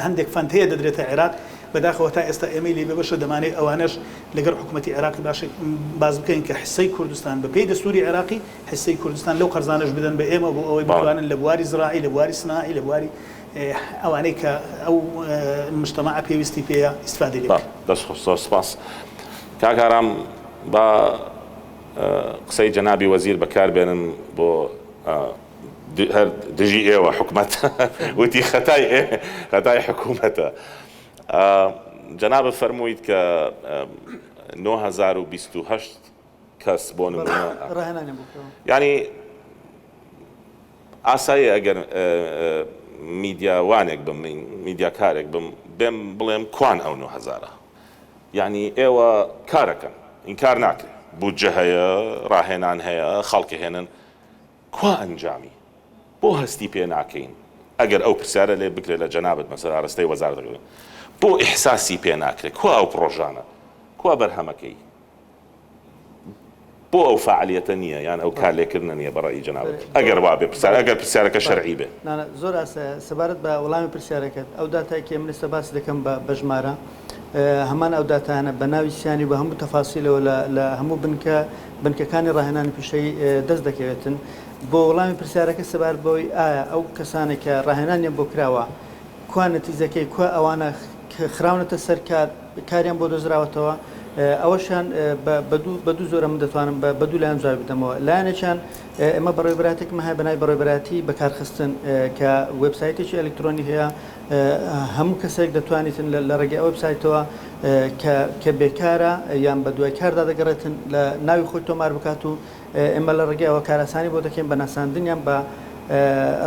هەندێک فەند هەیە دەدرێتە عێراق بەداخەوە تا ئێستا ئێمەی لێ بەشە دەمانێت ئەوانش لەگەر حکوومەتی عێراقی باز بکەین کە حسەی کوردستان بە پێی دەستوری عێراقی حسەی کوردستان لەو قەرزانەش بدەن بە ئێمە بۆ ئەوەی بتوانن لە بواری زراعی لە بواری سناعی لە بواری ئەوانەی کە ئەو مجتەماع پێویستی پێیە ئیسفادەی لێ دەست سپاس کاکارام بە قسەی جەنابی وەزیر بەکاربێنم بۆ هەر دژی ئێوە حکومەت وتی خەتای حکوومەتە جەناب فەرموویت کە 9,028 کەس بۆ نمونە ینی ئاسایی ئەگەر میدیاوانێک بم میدیاکارێک بم بێم بڵێم کوان ئەو 9,000 یعنی ئێوە کارەکەن ئینکار ناکرێت بودجە هەیە ڕاهێنان هەیە خەڵکی هێنن کوا ئەنجامی بۆ هەستی پێ ناکەین ئەگەر ئەو پرسیارە لێ بکرێت لە جەنابەت مەسەلا ڕستەی وەزارەت دەکرێت بۆ ئیحساسی پێ ناکرێت کوا ئەو پرۆژانە کوا بەرهەمەکەی بۆ ئەو فعالیەتە نییە یان ئەو کارلێکردنە نییە بەڕێی جەنابەت ئەگەر وا بێ پرسیار ئەگەر پرسیارەکە شەرعی بێ زۆر ئاسە سەبارەت بە وەڵامی پرسیارەکەت ئەو داتایکێ من ئێستا باسی دەکەم بە ژمارە هەمان ئەو داتانە بە ناوی سیانی بە هەموو تەفاسیلەوە لە هەموو بنکەکانی ڕاهێنانی پیشەی دەست دەکەوێتن بۆ وەڵامی پرسیارەکە سەبار بۆی ئایا ئەو کەسانێک کە ڕاهێنانیان بۆ کراوە کوان نەتیجەکەی کو ئەوانە خراونەتە سەر کاریان بۆ دۆزراوەتەوە ئەوەشان بە دوو زۆرە من دەتوانم بە دوو لایەن جواب بدەمەوە لایەنێکیان ئێمە بەڕێوەبەراتێکمە هەیە بەناوی بەڕێوەبەراتی بەکارخستن کە وێبسایتێکی ئەلکترۆنی هەیە هەموو کەسێک دەتوانیتن لە ڕێگەی وێبسایتەوە کە بێکارە یان بە دوای کاردا دەگەڕێتن لە ناوی خۆی تۆمار بکات و ئێمە لە ڕێگەیەوە کارەسانی بۆ دەکەین بە ناساندنیان بە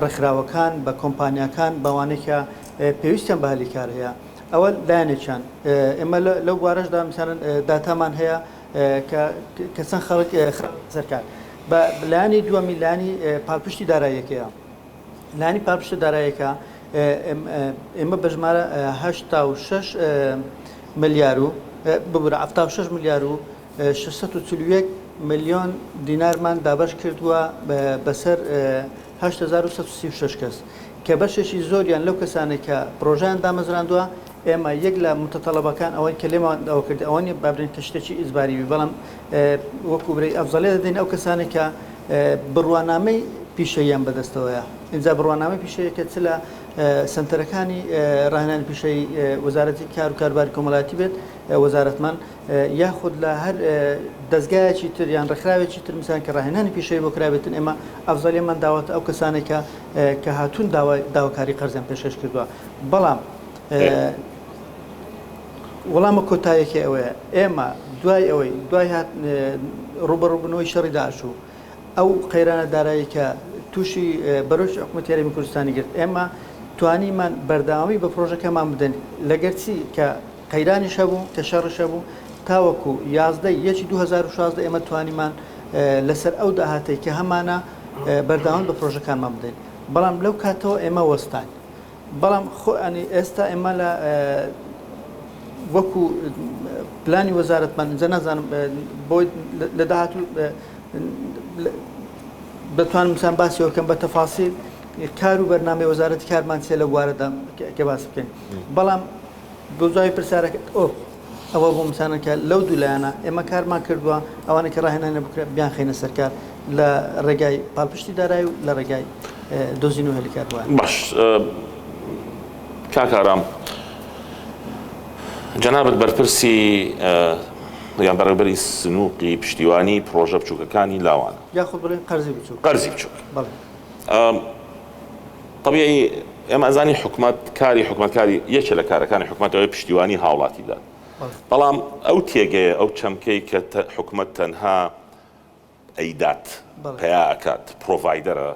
ڕێکخراوەکان بە کۆمپانیاکان بەوانەیە پێویستیان بە هەلی کار هەیە ئەوە لایەنێکیان ئێمە لەو بوارەشدا مثالەن داتامان هەیە کە چەند خەڵک سەرکار بە لایانی دووەمی لایانی پاڵپشتی داراییەکەیە لایانی پاڵپشتە داراییەکە ئێمە بە ژمارە 86 ملیار و ببوورە 76 ملیار و 641 ملیۆن دینارمان دابش کردووە بەسەر 8136 کەس کە بەشێکی زۆریان لەو کەسانێک کە پرۆژیان دامەزراندووە ئێمە یەک لە متتەڵەبەکان ئەوەی کە لێمان ئەوە کرد ئەوەنی بابرین کە شتێکی ئیزباریوی بەڵام وەکو برەی ئەفزەڵێ دەدەین ئەو کەسانێک کە بڕوانامەی پیشەییان بەدەستەوەیە اینجا بڕوانامەی پیشەیە کە چ لە سنتەرەکانی ڕاهێنانی پیشەی وەزارەتی کار و کارباری کۆمەڵایەتی بێت وەزارەتمان یاخود لە هەر دەستگایەکی تر یان ڕێکخراوێکی تر مثال کە ڕاهێنانی پیشەی بۆ کرابێتن ئێمە ئەفزەڵیمان داوەتە ئەو کەسانێکە کە هاتوون داواکاری قەرزیان پێشکەش کردووە بەڵام وەڵامە کۆتاییەکی ئەوەیە ئێمە دوای ئەوەی دوای هات ڕوبەڕووبوونەوەی شەڕی داعش و ئەو قەیرانە دارایی کە تووشی بەرۆشی حکوومەتی هەرێمی کوردستانی گرت ئێمە توانیمان بەرداوامی بە پرۆژەکەمان بدەن لەگەرچی کە قەیرانیش هەبوو کە شەڕش هەبوو تاوەکو 11/2016 ئێمە توانیمان لەسەر ئەو داهاتەی کە هەمانە بەرداوام بە پرۆژەکانمان بدەین بەڵام لەو کاتەوە ئێمە وەستان بەڵام خۆنی ئێستا ئێمە لە وەکو پلانی وەزارەتمان جە نازانم بۆی لە داهاتوو بتوانم مثلا باسیەوە کەم بە تەفاسیل کار و بەرنامەی وەزارەتی کارمان چێ لە بوارەدا کە باس بکەین بەڵام بۆ دوای پرسیارەکە ئەوە بۆ مثانەکە لەو دوولایانە ئێمە کارمان کردووە ئەوانە کە ڕاهێنانە بکرێت بیان خینە سەرکار لە ڕێگای پاڵپشتی دارایی و لە ڕێگای دۆزین و هەلیکاردوان باش کاکارام جەنابەت بەرپرسی یان بەڕێوەبەری سنووقی پشتیوانی پرۆژە بچووکەکانی لاوانە یاخود بڵێن قەرزی بچووک قەرزی بچووک طبیعی ئێمە ئەزانی کاری حکوومەتکاری یەکێ لە کارەکانی حکوومەتەوەی پشتیوانی هاوڵاتیدا بەڵام ئەو تێگەیە ئەو چەمکەی کە حکوومەت تەنها ئەیدات پیا ئەکات پرۆڤایدەرە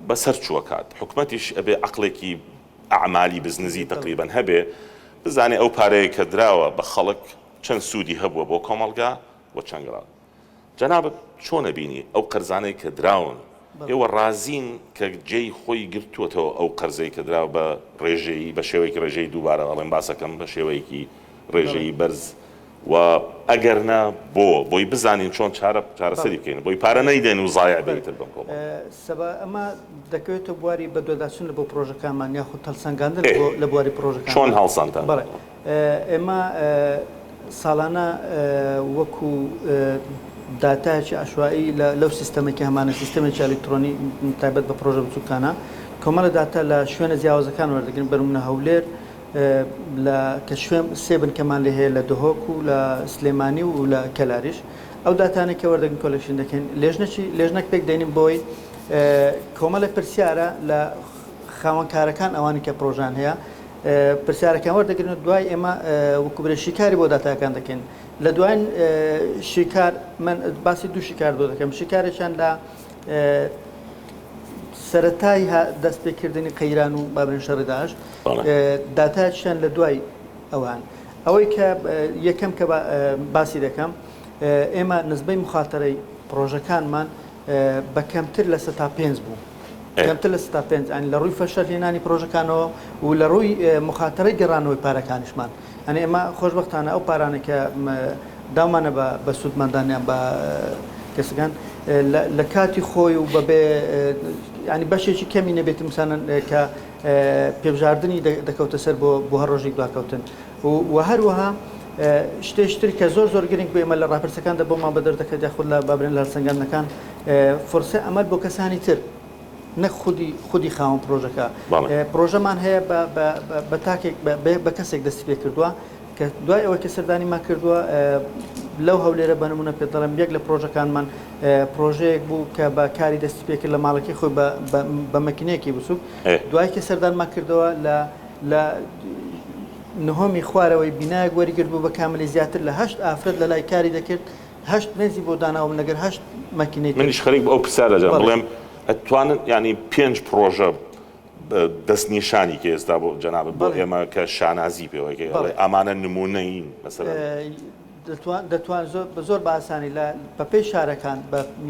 بەسەر چووەکات حکوومەتیش ئەبێ عەقڵێکی ئەعمالی بزنسی تقریبەن هەبێ بزانێ ئەو پارەیە کە دراوە بە خەڵک چەند سوودی هەبووە بۆ کۆمەڵگا بۆ چەنگڕا جەنابەت چۆن ئەبینی ئەو قەرزانەی کە دراون ئێوە ڕازین کە جێی خۆی گرتووەتەوە ئەو قەرزەی کە درا بە ڕێژەیی بە شێوەیەکی ڕێژەی دووبارە ئەڵێن باسەکەم بە شێوەیەکی ڕێژەیی بەرز و ئەگەرنا بۆی بزانین چۆن چارەسەری بکەین بۆی پارە نەیدێن و زایع بێتتر بم کۆمەڵ سەبا ئەمە دەکەوێتە بواری بەدواداچوون لە بۆ پرۆژەکانمان یاخود هەڵسەنگاندن لە بواری پرۆژەکان چۆن هەڵساندان بەڵێ ئێمە ساڵانە وەکو داتایکی عشوایی لەو سیستەمێکی هەمانە سیستەمێکی ئەلکترۆنی تایبەت بە پرۆژە بچووکانە کۆمەڵە داتا لە شوێنە جیاوازەکان وەردەگرن بەروونە هەولێر کە شوێن سێ بنکەمان لێ هەیە لە دهۆک و لە سلێمانی و لە کەلاریش ئەو داتانێک کە وەردەگرن کۆلەکشن دەکەین لێژنەک پێک دێنین بۆی کۆمەڵە پرسیارە لە خاوەنکارەکان ئەوانی کە پرۆژان هەیە پرسیارەکان وەردەگرن دوای ئێمە وەکوبرە شیکاری بۆ داتاکان دەکەین لە دوایین شیکار من باسی دوو شیکار بۆ دەکەم شیکارێکیان لە سەرەتای دەستپێکردنی قەیران و بابرین شەڕی داعش داتایشیان لە دوای ئەوان ئەوەی کە یەکەم کە باسی دەکەم ئێمە نسبەی مخاتەرەی پرۆژەکانمان بە کەمتر لە 5 بوو کەمتر لە 5 ئەنی لە ڕووی فەشەرهێنانی پرۆژەکانەوە و لە ڕووی مخاتەرەی گەڕانەوەی پارەکانیشمان ئەنی ئێمە خۆشبەختانە ئەو پارانە کە داومانە بە سوودمەندانیان بە کەسەکان لە کاتی خۆی و بەبێ ینی بەشێکی کەمی نەبێت مثانن کە پێبژاردننی دەکەوتە سەر بۆ هەر ڕۆژێک دواکەوتن و هەروەها شتێشتر کە زۆر گرنگ بۆ ئێمە لە ڕاپرسەکاندا بۆمان بەدەردەکەات یاخود لە بابرێن لە هەڵسەنگاندنەکان فورسە ئەمەد بۆ کەسانی تر نەک خودی خاوەن پرۆژەکە پرۆژەمان هەیە بە تاکێک بە کەسێک دەستی پێ کردووە کە دوای ئەوە کە سەردانیمان کردووە لەو هەولێرە بە نمونە پێدەڵم یەک لە پرۆژەکانمان پرۆژەیەک بوو کە بە کاری دەستی پێ کرد لە ماڵەکەی خۆی بە مەکینەیەکی بچووک دوای کە سەردانمان کردەوە لە نهۆمی خوارەوەی بینایەک وەریگرت بوو بە کاملی زیاتر لە 8 ئافرەت لە لای کاری دەکرد 8 مێزی بۆ داناوم لەگەر 8 مەکینەی منیش خەریک ئەو پرسیارە بڵێم ئەتوانن ینی 5 پرۆژە دەستنیشانی کە ئێستا بۆ جەنابەت بۆ ئێمە کە شانازی پێوەکەی ئەمانە نمونەین مەسەلەن دەتوان زۆر بە ئاسانی بە پێی شارەکان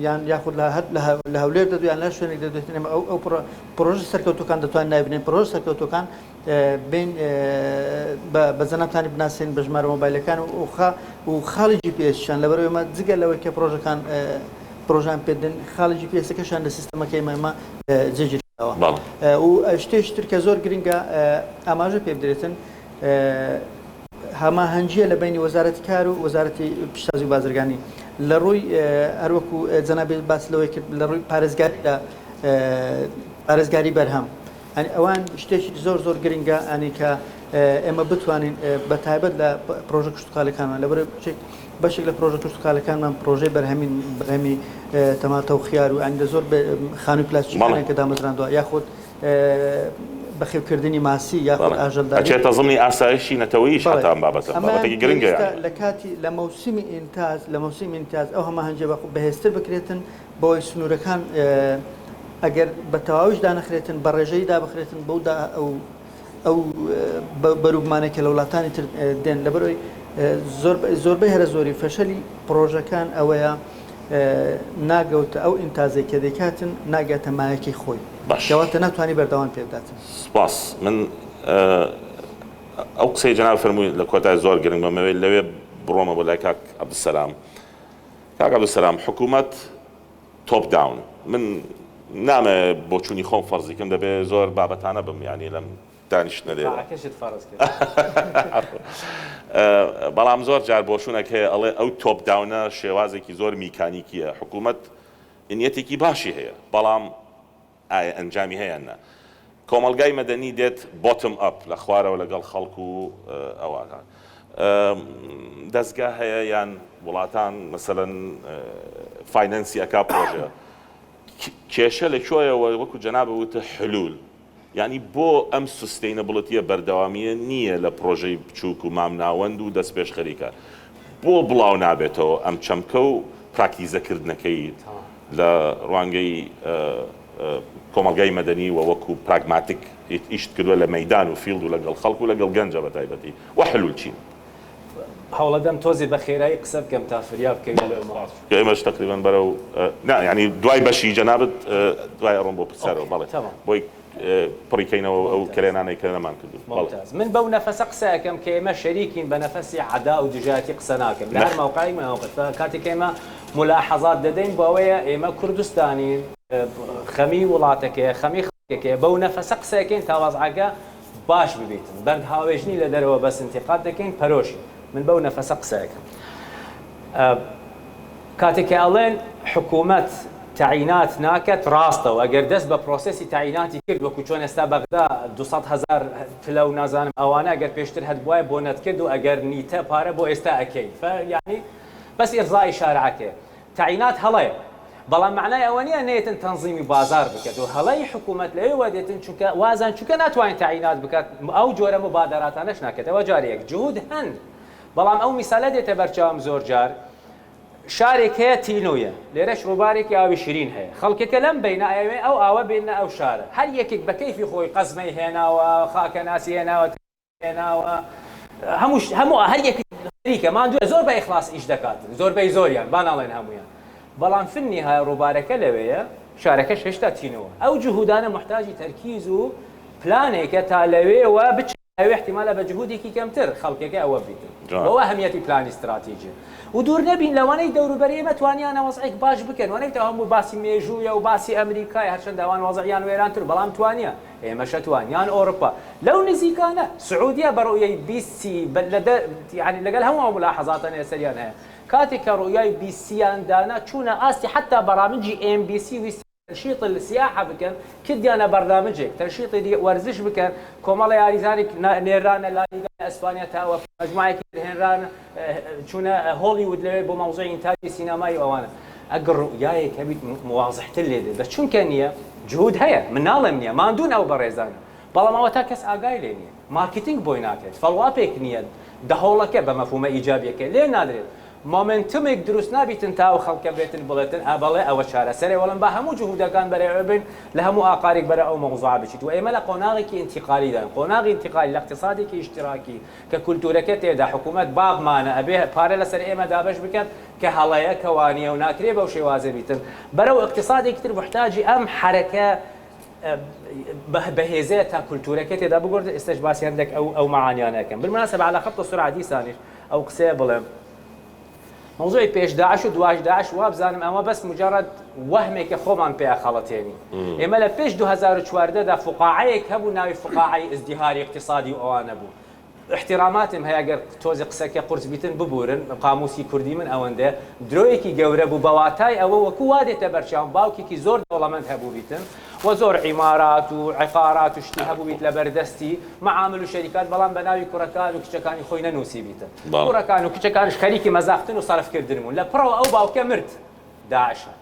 یان یاخود لە هەولێر دەدویان لە شوێنێک دەدوێتن ئەو پرۆژە سەرکەوتوەکان دەتوان نابنێن پرۆژە سەرکەوتوەکان بین بە زەنابتانی بناسیێن بە ژمارە مۆبایلەکان و خاڵی GPS-شان لەبەرەوەی ئێمە جگە لەوەی کە پرۆژەکان پرۆژان پێدن خاڵی GPS-ەکەشان لە سیستەمەکەی ئێمە جێگیرەوە و شتێشتر کە زۆر گرنگە ئاماژە پێ بدرێتن هەماهەنگیە لە بینی وەزارەتی کار و وەزارەتی پیشتازی و بازرگانی لە ڕووی هەروەکو جەنابێت باس لەوەی کرد لە ڕووی پارێزگاری بەرهەم ئەوان شتێکی زۆر گرنگە ئەنی کە ئێمە بتوانین بە تایبەت لە پرۆژە کشتتوخالەکانمان لەبەر بەشێک لە پرۆژە کشتتوخالەکانمان پرۆژەی بەرهەمی تەماتە و خیار و ئەنگە زۆر خانووی پلاستیکیەکە دامەزراندووە یاخود بەخێوکردنی ماسی یاخود ئاژەلداری ئەچێتە زمانی ئاسایشی نەتەوەییش هەتا ئەم بابەتەکەی گرنگە لە کاتی لە مەوسیمی ئینتاز ئەو هەماهەنگە بەهێزتر بکرێتن بۆی سنوورەکان ئەگەر بە تەواویش دانەخرێتن بە ڕێژەی دابخرێتن بەودا ئەو بەروبمانێکە لە وڵاتانی تر دێن لەبەرەوەی زۆربەی هەرە زۆری فەشەلی پرۆژەکان ئەوەیە ناگەوتە ئەو ئینتازێک کە دەکاتن ناگاتە مایەکی خۆی کەواتە ناتوانانی بەردەوام پێ بداتن. سپاس من ئەو قسەی جەناب فەرمووی لە کۆتای زۆر گرنگ بەمەوەی لەوێ بڕۆمە بۆ لای کاک عەبدولسەلام. کاک عەبدولسەلام حکوومەت تۆپ داون من نامە بۆ چوونی خۆم فەرزیکەم دەبێت زۆر بابەتانە بم یعنی لەم دانیشتنە لێرە بەڵام زۆر جار بۆشوونێک هەیە ئەڵێ ئەو تۆپ داونە شێوازێکی زۆر میکانیکیە حکوومەت نیەتێکی باشی هەیە بەڵام ئایا ئەنجامی هەیەە کۆمەلگای مەدەنی دێت بۆتم ئەپ لە خوارەوە لەگەڵ خەڵکو و ئەوانە دەستگا هەیە یان وڵاتان مەسەلەن فاینەنسی ئەکا پرۆژە کێشە لەکوێیەوە وەکو جەنابە وتە حلول یعنی بۆ ئەم سوستەینەبڵەتیە بەردەوامیە نییە لە پرۆژەی بچووک و مامناوەند و دەست پێش خەریکە بۆ بڵاو نابێتەوە ئەم چەمکە و پراکتیزەکردنەکەی لە ڕوانگەی کۆمەلگای مەدەنی و وەکو پراگماتیک ئیشت کردووە لە مەیدان و فیلد و لەگەڵ خەڵک و لەگەڵ گەنجە بە تایبەتی و حلول چین هەوڵەدەم تۆزی بە خێرایی قسە بکەم تا فریاب بکەین کە ئێمەش تقریباً بەرەو ینی دوای بەشی جەنابەت دوای ئەڕۆم بۆ پرسیارەوە بەڵێ بۆی پڕیکەینەوە ئەو کلێنانەی کە نەمان کردو من بەو نەفەسە قسە یەکەم کە ئێمە شەریکین بە نەفەسی عەدا و دژایەتی قسە ناکەم لە هەر مەوقعی مەوقف کاتێک ئێمە ملاحەزات دەدەین بۆەوەیە ئێمە کوردستانی خەمی وڵاتەکەیە خەمی خەڵکێکەیە بەو نەفەسە قسەکەین تا وەزعەکە باش ببیتن بەرد هاوێژنی لە دەرەوە بەس انتقاد دەکەین پەرۆشی من بەو نەفەسە قسەکەم کاتێک کە ئەڵێن حکوومەت تعینات ناکەت ڕاستەوە ئەگەر دەست بە پرۆسێسی تعیناتی کرد وەکو چۆن ئێستا بەغدا 200,000 پلە و نازانم ئەوانە ئەگەر پێشتر هەتبووایە بۆ نەتکرد و ئەگەر نیتە پارە بۆ ئێستا ئەەکەی یعنی بەس ئێرزای شارعەکێ تعینات هەڵەیە بەڵام معنای ئەوە نیە نێتن تەنظیمی بازار بکات و هەڵەی حکوومەت لەوێ دێتن چونکە وازان چونکە ناتوانین تعینات بکات ئەو جۆرە مبادراتانەش ناکات ئەوە جارێک جهود هەن بەڵام ئەو میسالە دێتە بەرچاوم زۆر جار شارێک هەیە تینۆیە لێرەش ڕووبارێکی ئاوی شیرین هەیە خەڵکێکە لەم بینە ئەوێ ئەو ئاوە بێنە ئەو شارە هەر یەکێک بە کەیفی خۆی قەزمەی هێناوە خاکە ناسی هێناوە هەموو هەر یەکێکە ماندووە زۆر بە ئیخلاس ئیش دەکاتن زۆربەی زۆریان با ناڵێن هەمویان بەڵام فنی های ڕووبارەکە لەوەیە شارەکەش هێشتا تینەوە ئەو جهودانە محتاجی تەرکیز و پلانێکە تا لەوێەوە بچێت ئەوێ احتیمالە بە جهودێکی کەمتر خەڵکێکە ئەوە بیتن بەوە هەمیەتی پلانی استراتیژی و دوور نەبین لەوانەی دەوروبەری ئێمە توانیانە وەزعێک باش بکەن وانەی تا هەموو باسی مێژوویە و باسی ئەمریکای هەرچەند داوان وەزعیان وێرانتر بەڵام توانیە ئێمەشە توانیان ئەوروپا لەو نزیکانە سعودیە بە ڕوویەی بیسی یعنی لەگەڵ هەموو ملاحەزاتان سەریان هەیە کاتێک کە ڕوویای بیسییان دانا چوونە ئاستی حتا بەرامجی MBC ویستی تنشيط السياحه بكن كديانا برنامجك تنشيط ورزش بكن كومالا ياريزانك نيران لا اسبانيا تاوا مجموعه هنران شونا هوليوود لي بموضوع انتاج سينمائي وانا اقر رؤياي كبيت مواضح تلي بس شو كانيه جهود هيا من نالمنيا ما دون او بريزان بلا ما وتاكس اغايلني ماركتينج بويناكت فالوابك نيه دهولك بمفهوم ايجابيه ليه نادر مۆمنتمێک دروست نابیتن تا و خەڵکە بێتن بڵێتن ئەبڵێ ئەوە چارەسەرێ وەڵام بە هەموو جوهودەکان بەرەوە بن لە هەموو ئاقارێک بەرە ئەو مەوزوعە بچیت و ئێمە لە قۆناغێکی ئینتیقالیدان قۆناغی ئینتیقالی لە اقتصادێکی ئیشتراکی کە کولتورەکە تێدا حکوومەت باغمانە ئەبێ پارە لەسەر ئێمە دابەش بکات کە هەڵەیە کەوانیە و ناکرێ بەو شێوازە بیتن بەرەو اقتصادێکی تر محتاجی ئەم حرەکە بەهێزەیە تا کولتورەکە تێدا بگۆڕێت ئێستش باسی هەندێک ئەو معانیانەکەم بالمناسبە على خط السرعة دیسانیش ئەو قسەیە بڵێم موضوعی پێش داعش و دواش داعش وابزانم ئەمە بەس مجرد وهمێکە خۆمان پێ خەڵەتێنی ئێمە لە پێش 2014دا فقاعەیەک هەبوو ناوی فقاعەی ئازدیهاری اقتصادی و ئەوانە بوو احتراماتم هەیە ئەگەر تۆزی قسەکە قورس بیتن ببورن قاموسی کوردی من ئەوەندە درۆیەکی گەورە بوو بەواتای ئەوە وەکو وا دێتە بەرچاو باوکێکی زۆر دەوڵەمەند هەبوو بیتن و زۆر عیمارات و عقارات و شتی هەبوو بیت لە بەردەستی معامل و شەریکات بەڵام بە ناوی کوڕەکان و کچەکانی خۆی نەنووسی بیتن کوڕەکان و کچەکانش خەریکی مەزاختن و سەرفکردن بوون لە پڕەوە ئەو باوکە مرد داعشە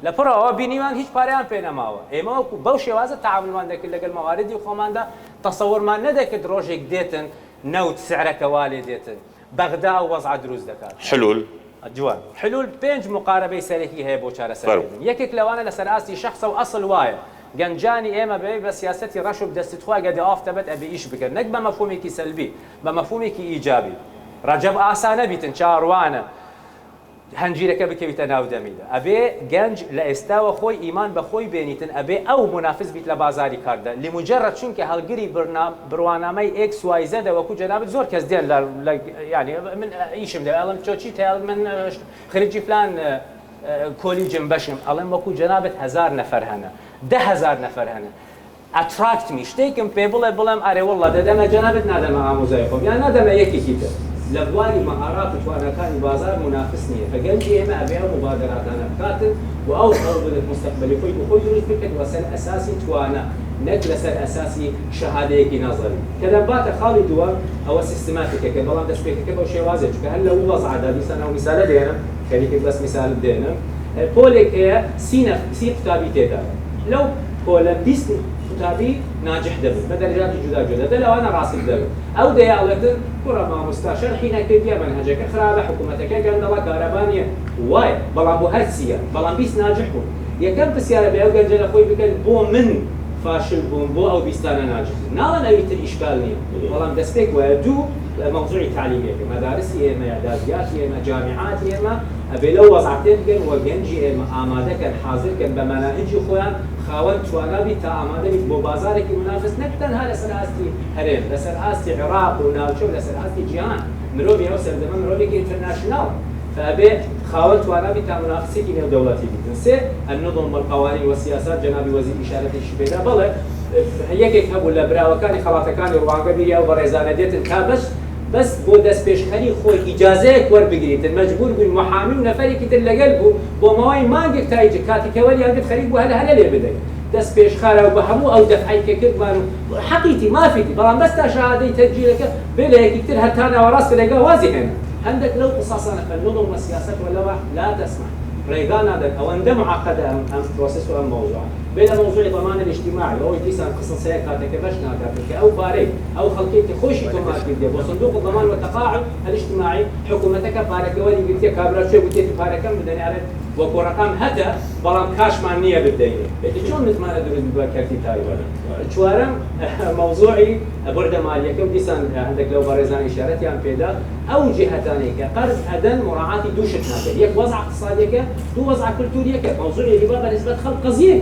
لە پڕەوە بینیمان هیچ پارەیان پێ نەماوە ئێمە وەکو بەو شێوازە تەعاملمان دەکرد لەگەڵ مەواردی خۆماندا تەسەوڕمان نەدەکرد ڕۆژێک دێتن نەوت سعرەکە وا لێ دێتن بەغدا و وەزع دروست دەکات حلول جوان حلول 5 مقاربەی سەرەکی هەیە بۆ چارەسەرکردن یەکێک لەوانە لەسەر ئاستی شەخصە و ئەسڵ وایە گەنجانی ئێمە بە سیاسەتی ڕەش و دەستت خوا گەدە ئافتەبەت ئەبێ ئیش بکرد نەک بە مەفهومێکی سەلبی بە مەفهومێکی ئیجابی ڕەجەب ئاسانە بیتن چاڕوانە هەنجیرەکە بکەویتە ناو دەمیدا ئەبێ گەنج لە ئێستاوە خۆی ئیمان بە خۆی بێنیتن ئەبێ ئەو منافس بیت لە بازاری کاردا لمجرد چونکە هەڵگری بڕوانامەی XYZ وەکو جەنابەت زۆر کەس دێن ینی من ئیشم دێ ئەڵم چۆچی تا من خرجی فلان کۆلیجم بەشم ئەڵێم وەکو جەنابەت 1000 نەفەر هەنە 10,000 نەفەر هەنە ئەتراکتمی شتێکم پێ بڵێم ئارێ وەڵڵا دەدەمە جەنابەت نادەمە ئامۆزای خۆم یان نادەمە یەکێکی تر لە بواری مەهارات و توانەکانی بازار منافس نییە فگەنجی ئێمە ئەبێ ئەو مبادراتانە بکاتن و ئەو بدەت مستەقبەلی خۆی بۆ خۆی دروست بکەیت وەسەر ئەساسی توانە نەک لەسەر ئەساسی شەهادەیەکی نەزەری کە دەباتە خاڵی دووەم ئەوە سیستماتیکەکە بەڵام دەستپێکەکە بەو شێوازێک کە هەر لە ئەو وەزعدا دیسان ئەو میسالە دێنم خەریکێک بەس میسال دێنم پۆلێک هەیە سی قوتابی تێدا لەو پۆلە 20 قوتابی ناجح دەبن بە دەرەجاتی جودا جودا دەلەوانە ڕاستی دەبن ئەو دەیاڵێتن کوڕە مامۆستا شەرحی نەکردیە مەنهەجەکە خراپە حکوومەتەکە گەندەڵە کارەبانیە وایە بەڵام بۆ هەر چییە بەڵام 20 ناجح بوون یەکەم پرسیارە بێ ئەو گەنجە لە خۆی بکەن بۆ من فاشل بوون بۆ ئەو 20 ناجح ناڵەن ئەوی تر ئیشکال نییە بەڵام دەستپێک وایە دوو موضوعی تعلیمیەکە مەدارسی ئێمە ئەدابیاتی ئێمە جامعاتی ئێمە ئەبێ لەو وەزعەتێ بگەن وە گەنجی ئێمە ئامادەکەن حازرکەن بە مەناهیجی خۆیان خاوەن توانابی تا ئامادەبیت بۆ بازارێکی منافس نەک تەنها لەسەر ئاستی هەرێم لەسەر ئاستی عێراق و ناوچە و لەسەر ئاستی جیهان مرۆڤی ئەو سەردەمە مرۆڤێکی ئینتەرناشناڵ فأبي خاوت وانا بتا منافسي كي دولتي بيتن سي النظم والقوانين والسياسات جناب وزير إشارة الشبيدة بله هيك هبوا لبرا وكان خلاطكان روانقة بيا وبرزانة ديتن كابش بس بو دست پیش خری خوی اجازه کور بگیرید مجبور بین محامی و نفری که تل قلبو بو موای مانگ تایج کاتی کولی عندك خريج وهذا هلا ليه بدك دست پیش خره و بهمو او دفعی که کرد مانو حقيقي ما فيتي بلان بس شهاده تسجيلك بلا هيك كثير هتانا وراس تلقى واضح هنا عندك لو قصاصا النظم والسياسات واللوح لا تسمح ريغان هذا او عنده معقده ام بروسيس ام موضوع بين موضوع الضمان الاجتماعي هو يديسان قصص هيك هذا باش ناكل او باري او خلقيت خوشي توماتيك دي وصندوق الضمان والتقاعد الاجتماعي حكومتك بارك ولي قلت كابرا شو قلت بارك كم بدني عرف وكو رقم هتا بلان كاش معنيه بالدين شلون مثل ما ادرس بكارتي تاي شوارم موضوعي برده ماليه كم ديسان عندك لو بارزان اشارتي عن بيدا او جهه ثانيه قرض ادن مراعاه دوشه ناكل يك وضع اقتصادي دو وضع كلتوري موضوعي اللي نسبه خلق قضيه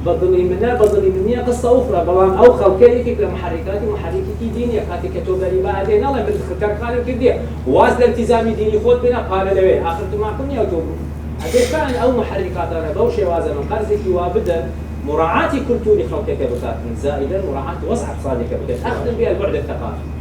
بضلي منها قصه اخرى بلان او خلقيك لمحركات محركتي دينيه كاتي كتوبري بعدين الله من خطر قالوا كده واصل التزامي ديني خود بنا قال له اخر معكم يا توب هذا فعلا او محركات انا بوشي وازن قرضك وابدا مراعاه كلتوري خلقك بكات زائدا مراعاه وضع اقتصادك بكات اخدم بها البعد الثقافي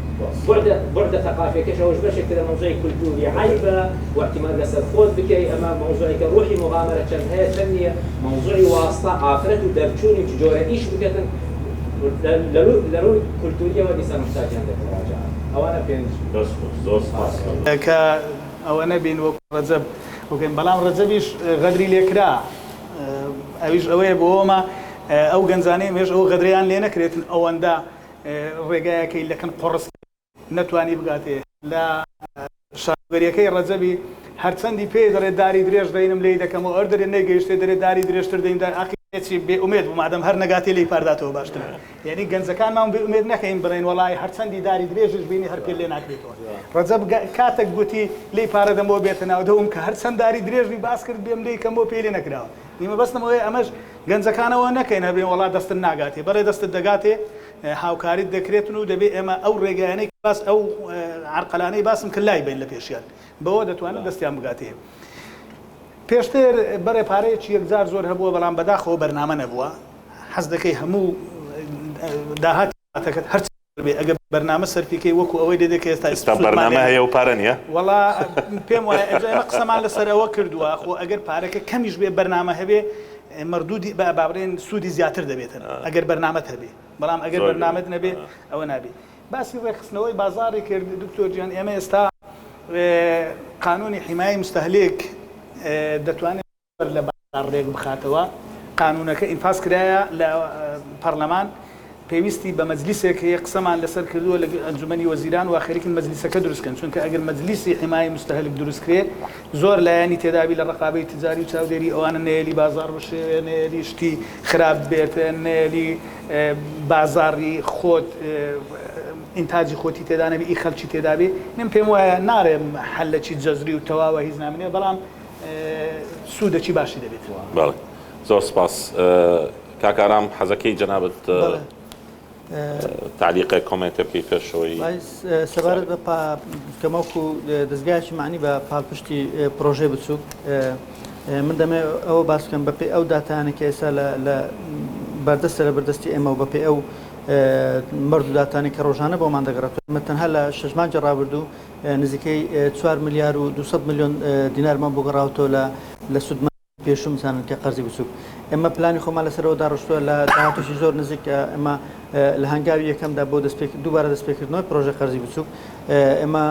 بعد ثقافي كشوش بشكل كذا موضوعي كلتوري عيبه واعتماد لسر خود بكي امام موضوعي كروحي مغامره شبهه ثانيه موضوعي واسطه اخرته درجوني تجاره ايش بكتن لرو كلتوريه وديسا محتاج عندك مراجعه او انا بين دوس ك او انا بين رجب وكان بلام رجبيش غدري ليكرا اويش اوي بوما او گنزاني مش او غدريان لينا كريتن او اندا رجايا كي لكن قرص نتواني بقاتي لا شاغريكي رجبي هەرچەندی پێ دەڵێت داری درێژ دەینم لێ دەکەمەوە ئەردەێ نەگەیشتێ دەرێت داری درێژتر دەین ئاخی بێ ئومێد بوو مادەم هەر نەگاتی لی پارداتەوە باشتر یعنی گەنجەکانمان بێ ئومێد نەکەین بڕێن وڵای هەرچەندی داری درێژش بینی هەر پێ لێ ناکرێتەوە ڕەجەب کاتێک گوتی لی پارە دەمەوە بێتە ناو دەوم کە هەرچەند داری درێژی باس کرد بێم لێ کەمەوە پێ لێ نەکراوە نیمە بەستمەوەی ئەمەش گەنجەکانەوە نەکەین هەبێن وڵا دەستن ناگاتێ بەڵێ دەستت دەگاتێ هاوکاریت دەکرێتن و دەبێ ئێمە ئەو ڕێگەیانەی باس ئەو عرقلانەی باسم کلای بین لە پێشیان بەوە دەتوانن دەستیان بگاتێ پێشتر بەرێ پارەیەکی یەکجار زۆر هەبووە بەڵام بەداخەوە بەرنامە نەبووە حەز دەکەی هەموو داهاتەکەت هەرچ بێ ئەگەر بەرنامە سەرفیکەی وەکو ئەوەی دەدەکە ئێستا بەرنامە هەیە و پارە نییە وەڵا پێم وایە ئەمە قسەمان لەسەر ئەوە کردووە خۆ ئەگەر پارەکە کەمیش بێ بەرنامە هەبێ مردودی بابڕێن سوودی زیاتر دەبێتن ئەگەر بەرنامەت هەبێ بەڵام ئەگەر بەرنامەت نەبێ ئەوە نابێ باسی ڕێکخستنەوەی بازاڕی کرد دکتۆر گیان ئێمە ئێستا قانونی حیمایە مستەهلێک دەتوانێت لە بازار ڕێک بخاتەوە قانونەکە ئینفاس کرایە لە پەرلەمان پێویستی بە مەجلیسێک هەیە قسەمان لەسەر کردووە لە ئەنجومەنی وەزیران و خەریکن مەجلیسەکە دروستکەن چونکە ئەگەر مەجلیسی حیمایە مستەهلک دروستکرێت زۆر لایەنی تێدابی لە ڕقابەی تجاری و چاودێری ئەوانە نێلی بازار بشێ نێلی شتی خراپ بێتە نێلی بازاری خۆت ئینتاجی خۆتی تێدانەبی ئی خەڵکی تێدابێ نم پێم وایە ناڕێم حەلەکی جەزری و تەواوە هیچ نامێنێ بەڵام سوودەکی باشی دەبێت بەڵێ زۆر سپاس کاکارام حەزەکەی جەنابەت تعلیقی کۆمنتە بکەی پێشەوەی سەبارەت بە کەمەوەکو دەستگایکی معنی بە پاڵپشتی پرۆژێ بچووک من دەمێ ئەوە باس بکەم بەپێ ئەو داتانێکی ئێستا لە بەردەستە لە بەردەستی ئێمە و بەپێ ئەو مرد و داتانی کە ڕۆژانە بۆمان دەگەڕێتەوە تەنها لە 6 مانگی ڕابردوو نزیکەی 4 ملیار و 200 میلیۆن دینارمان بۆ گەڕاوەوە لە سودمان پێشوم زانن کە قەرزی بچووک ئێمە پلانی خۆمان لەسەرەوە داڕشتووە لە داهاتوشی زۆر نزیک ئێمە لە هەنگاوی یەکەمدا بۆ دووبارە دەستپێکردنەوەی پرۆژە قەرزی بچووک ئێمە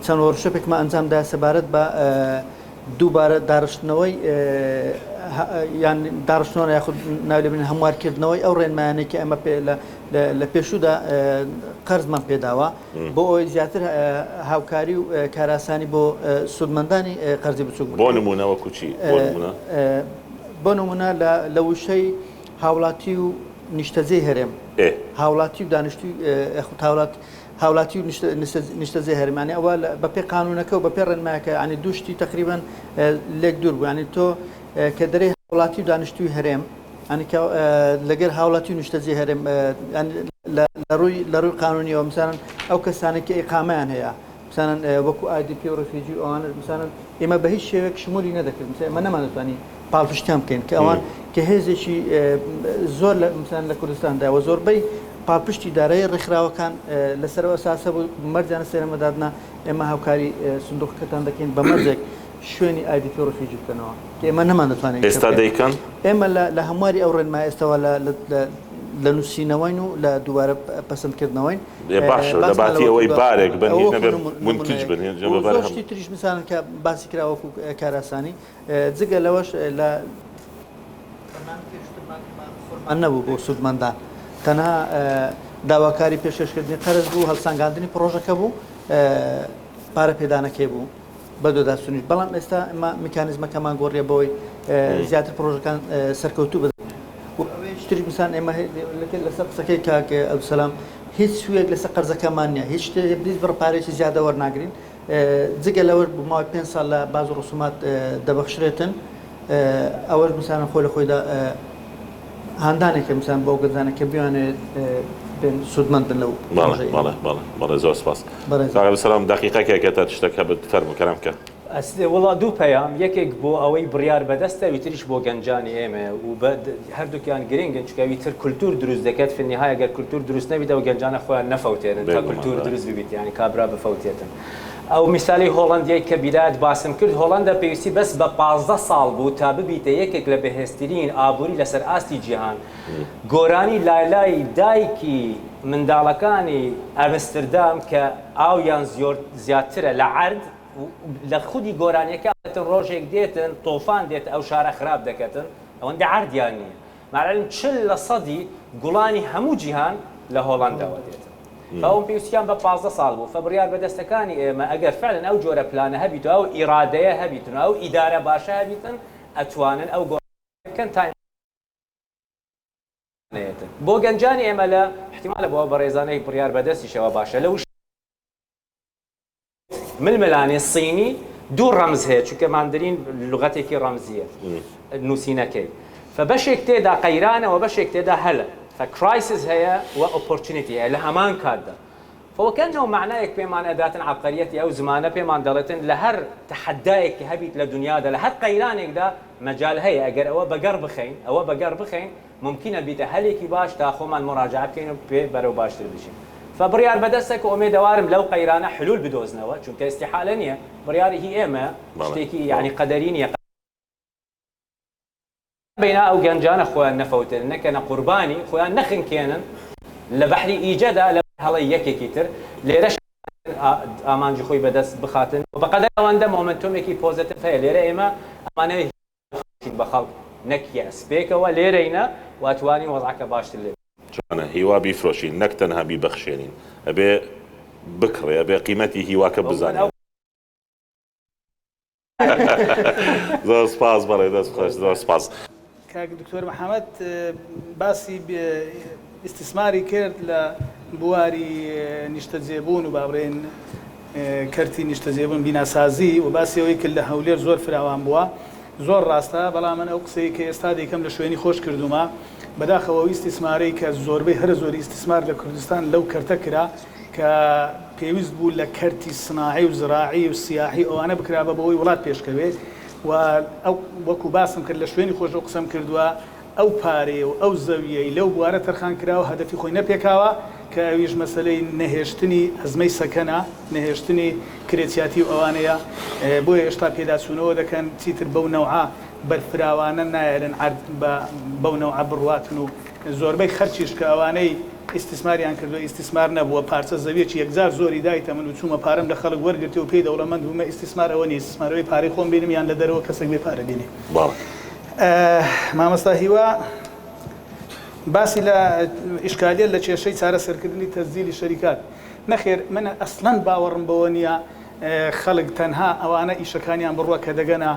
چەند وەرکشۆپێکمان ئەنجامدا سەبارەت بە دووبارە داڕشتنەوەی یان داڕشتنەوە یاخود ناو لێبرین هەموارکردنەوەی ئەو ڕێنمایانەی کە ئەمە لە پێشوودا قەرزمان پێداوە بۆ ئەوەی زیاتر هاوکاری و کاراسانی بۆ سودمەندانی قەرزی بچووک بۆ نمونەوە کوچی بۆ نمونە لە وشەی هاوڵاتی و نیشتەجێی هەرێم هاوڵاتی و دانیشتوی هاوڵاتی و نیشتەجێ هەرمانی ئەوە بەپێ قانونەکە و بەپێ ڕێنمایەکە ینی دووشتی تقریبان لێک دوور بوو ینی تۆ کە دەرەی هاوڵاتی و دانیشتوی هەرێم لەگەر هاوڵاتی و نیشتەجێ هەرێم لە ڕووی قانونیەوە مثالن ئەو کەسانێکی ئیقامەیان هەیە مثالن وەکو IDP و ڕفیجی ئەوانە مثالن ئێمە بە هیچ شێوەیەک شمولی نەدەکرد ئێمە نەمانەتوانی پاڵپشتیان بکەین کە ئەوان کە هێزێکی زۆر مثالن لە کوردستانداوە زۆربەی پاڵپشتی دارایی ڕێکخراوەکان لەسەرەوە ساسە بوو مەرجانە سێرەمەدادنا ئێمە هاوکاری سندوقەکەتان دەکەین بە مەرجێک شوێنی IDP و ڕفیجی بکەنەوە کە ئێمە نەمانەتوانین ئێستا دەیکەن ئێمە لە هەمواری ئەو ڕێنمای ئێستاوە لە نووسینەوەین و لە دووبارە پەسەندکردنەوەین باشە لە باتی ئەوەی بارێک بن هیچ نەبێت منتج بن زۆشتی تریش مثالن کە باسی کراوەکو کاراسانی جگە لەوەش لە نەبوو بۆ سودمەندان تەنها داواکاری پێشکەشکردنی قەرز بوو هەڵسانگاندنی پرۆژەکە بوو پارە پێدانەکەی بوو بە دۆداسونیش بەڵام ئێستا ئەمە میکانیزمەکەمان گۆڕیە بەوەی زیاتر پرۆژەکان سەرکەوتوو بدەن تری مثال ئێمە لەسەر قسەکەی کاکە ئەبدوسەلام هیچ شوێک لەسەر قەرزەکەمان نییە هیچ شتێک بڕ پارێکی زیادە وەرناگرین جگە لەوە بماوەی 5 ساڵ لە باز و ڕسومات دەبەخشرێتن ئەوەش مثالن خۆی لە خۆیدا هاندانێکە مثال بۆ گەزانەکە بیانێت سودمەندن لەو بەڵێ زۆر سپاس سلام دقیقەکێکە تا تشتێکە بفەرموو کەرام بکە وڵا دوو پەیام یەکێک بۆ ئەوەی بڕیار بەدەستە ویتریش بۆ گەنجانی ئێمە و هەردووکیان گرنگن چکە ویتر کولتور دروست دەکات فنیهای ئەگەر کولتور دروست نەبیت ئەو گەنجانە خۆیان نەفەوتێنن تا کولتور دروست ببیت ینی کابرا بفەوتێتن ئەو میسالی هۆڵندیای کە بیرات باسم کرد هۆڵندە پێویستی بەس بە 15 ساڵ بوو تا ببیتە یەکێک لە بەهێزترین ئابووری لەسەر ئاستی جیهان گۆرانی لای دایکی منداڵەکانی ئەمستردام کە ئاویان زیاترە لە عرد لە خودی گۆرانیەکەتن ڕۆژێک دێتن تۆفان دێت ئەو شارە خراپ دەکەتن ئەوەندە عردیان نییە ماڵن 40% گوڵانی هەموو جیهان لە هۆڵنداوە دێتن فەوم پێویستیان بە 15 ساڵ بوو فبڕیار بەدەستەکانی ئێمە ئەگەر فعلن ئەو جۆرە پلانە هەبیت ئەو ئیرادەیە هەبیتن ئەو ئیدارە باشە هەبیتن ئەتوانن ئەو گۆکەن تایم بۆ گەنجانی ئێمە لە احتیمالە بۆ بەڕێزانەی بڕیار بەدەستیشەوە باشە لەو ململانێ سینی دوو ڕەمز هەیە چونکە ماندرین لوغەتێکی ڕەمزیە نووسینەکەی فبەشێک تێدا قەیرانە و بەشێک تێدا هەلە فکرایسیس هەیە و ئۆپۆرچونیتی هەیە لە هەمان کاتدا فوەکەنەوە معنایەک پێمان ئەداتن عەبقەریەتی ئەو زمانە پێمان دەڵێتن لە هەر تەحەدایەکی هەبیت لە دنیادا لە هەر قەیرانێکدا مەجال هەیە ئەگەر ئەوە بەگەڕ بخەین ممکنە بیتە هەلێکی باش تا خۆمان مراجعە بکەین و پێ بەرەو باشتر بشین فبڕیار بەدەستێک ئومێدەوارم لەو قەیرانە حلول بدۆزنەوە چونکە ئیستیحالە نییە بڕیاری هی ئێمە شتێکی یعنی قەدەری نییە بەینا ئەو گەنجانە خۆیان نەفەوتن نەکەنە قوربانی خۆیان نەخنکێنن لە بەحری ئیجەدا لە هەڵی یەکێکی تر لێرەش ئامانجی خۆی بەدەست بخاتن و بەقەدەر ئەوەندە مۆمنتۆمێکی پۆزیتیڤ هەیە لێرە ئێمە ئەمانەوێ بە خەڵک نەکیە سپێکەوە لێرەینە واتوانی وەزعەکە باشتر لێ چۆنە هیوا بیفرۆشین نەک تەنها بیبەخشێنین ئەبێ بکڕێ ئەبێ قیمەتی هیواکە بزانێت زۆر سپاس بەڵێ دەست خۆش زۆر سپاس کاک دکتۆر محەممەد باسی ئیستیسماری کرد لە بواری نیشتەجێبوون و باڕێن کەرتی نیشتەجێبوون بیناسازی و باسی ئەوەی کرد لە هەولێر زۆر فراوان بووە زۆر ڕاستە بەڵام من ئەو قسەی کە ئێستا دەیکەم لە شوێنی خۆش کردومە بەداخەوە ئیستیسمارەی کە زۆربەی هەر زۆری ئیستیسمار لە کوردستان لەو کەرتە کرا کە پێویست بوو لە کەرتی سناعی و زراعی و سیاحی ئەوانە بکرابە بەوەی وڵات پێشکەوێت و ئەو وەکو باسم کرد لە شوێنی خۆش ئەو قسەم کردووە ئەو پارێ و ئەو زەویەی لەو بوارە تەرخان کراوە هەدەفی خۆی نەپێکاوە کە ئەویش مەسەلەی نەهێشتنی هەزمەی سەکەنە نەهێشتنی کرێتیاتی و ئەوانەیە بۆیە هێشتا پێداچوونەوە دەکەن چیتر بەو نەوعا بەرفراوانە نایەرن بەو نەوعا بڕواتن و زۆربەی خەرچیش کە ئەوانەی ئیستیسماریان کردو ئیستیسمار نەبووە پارچە زەویەکی یەکجار زۆری دایتە من و چوومە پارەم لە خەڵک وەرگرتی و پێی دەوڵەمەند بوومە ئیستیسمار ئەوە نیست ئیستیسمارەوەی پارەی خۆم بینم یان لە دەرەوە کەسێک بێ پارە بینێ مامۆستا هیوا باسی لە ئیشکالیە لە کێشەی چارەسەرکردنی تەسجیلی شەریکات نەخێر من ئەسڵەن باوەڕم بەوە نییە خەڵک تەنها ئەوانە ئیشەکانیان بڕوە کە دەگەنە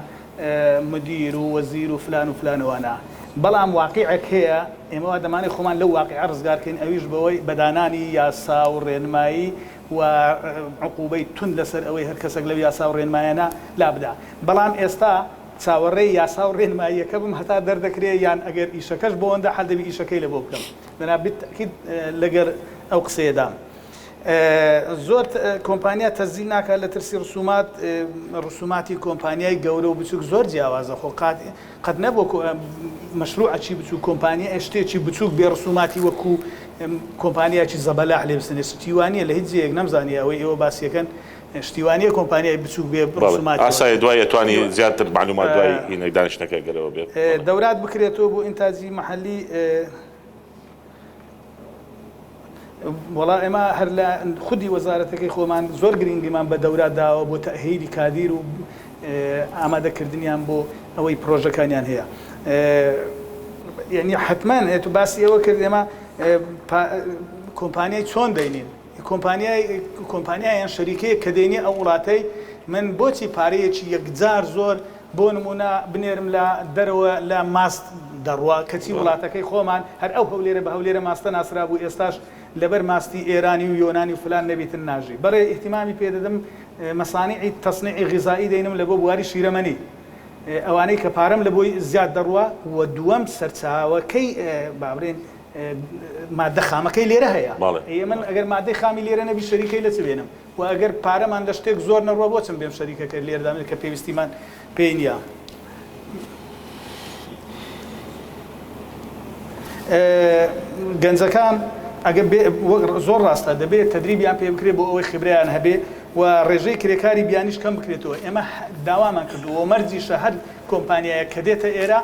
مدیر و وەزیر و فلان و فلانەوانە بەڵام واقعێک هەیە ئێمەوە دەمانێت خۆمان لەو واقعە ڕزگارکەین ئەویش بەوەی بەدانانی یاسا و ڕێنمایی و عقوبەی تند لەسەر ئەوەی هەر کەسێک لەو یاسا و ڕێنمایانە لابدا بەڵام ئێستا چاوەڕێی یاسا و ڕێنماییەکە بم هەتا دەردەکرێ یان ئەگەر ئیشەکەش بۆەوەندە حەدەبی ئیشەکەی لە بۆ بکەم بەنابێت تەکید لەگەر ئەو قسەیەدام زۆر کۆمپانیا تەسجیل ناکات لە ترسی ڕسوماتی کۆمپانیای گەورە و بچووک زۆر جیاوازە خۆ قەت نەبوو مەشروعەکی بچوو کۆمپانیا شتێکی بچووک بێ ڕسوماتی وەکو کۆمپانیاکی زەبەلاح لێ بسنێ شتیوانیە لە هیچ جێیەک نەمزانانی ئەوەی ئێوە باسیەکەن شتیوانیە کۆمپانیای بچووک بێ ڕسوماتی ئاسایە دوای توانی زیاتر معلومات دوای هینەی دانیشتەکە گەرەوە بێت دەورات بکرێتەوە بۆ ئینتاجی مەحەلی وڵا ئێمە هەر لە خودی وەزارەتەکەی خۆمان زۆر گرنگیمان بە دەورات داوە بۆ تەهیلی کادیر و ئامادەکردنیان بۆ ئەوەی پرۆژەکانیان هەیە یعنی حتمان تو باسی ئەوە کرد ئێمە کۆمپانیای چۆن دەینین کۆمپانیایان شەریکەیە کە دەینی ئەو وڵاتەی من بۆچی پارەیەکی یەکجار زۆر بۆ نمونە بنێرم لە دەرەوە لە ماست دەڕوا کەچی وڵاتەکەی خۆمان هەر ئەو هەولێرە بە هەولێرە ماستە ناسرا بوو ئێستاش لەبەر ماستی ئێرانی و یۆنانی و فلان نەبیتن ناژی بەڕێ ئیحتیمامی پێدەدەم مەسانیعی تەصنیعی غیزایی دەینم لە بۆ بواری شیرەمەنی ئەوانەی کە پارەم لە بۆی زیاد دەڕوا و دووەم سەرچاوەکەی بابرێن مادە خامەکەی لێرە هەیە من ئەگەر مادەی خامی لێرە نەبی شەریکەی لە چ بێنم و ئەگەر پارەمان لە شتێک زۆر نەڕوە بۆچم بێم شەریکەکە لێرەدامێت کە پێویستیمان پێی نییە گەنجەکان ئەگەر زۆر ڕاستە دەبێت تەدریبیان پێ بکرێت بۆ ئەوەی خبرەیان هەبێ و ڕێژەی کرێکاری بیانیش کەم بکرێتەوە ئێمە داوامان کردووە مەرجیشە هەر کۆمپانیایە کە دێتە ئێرە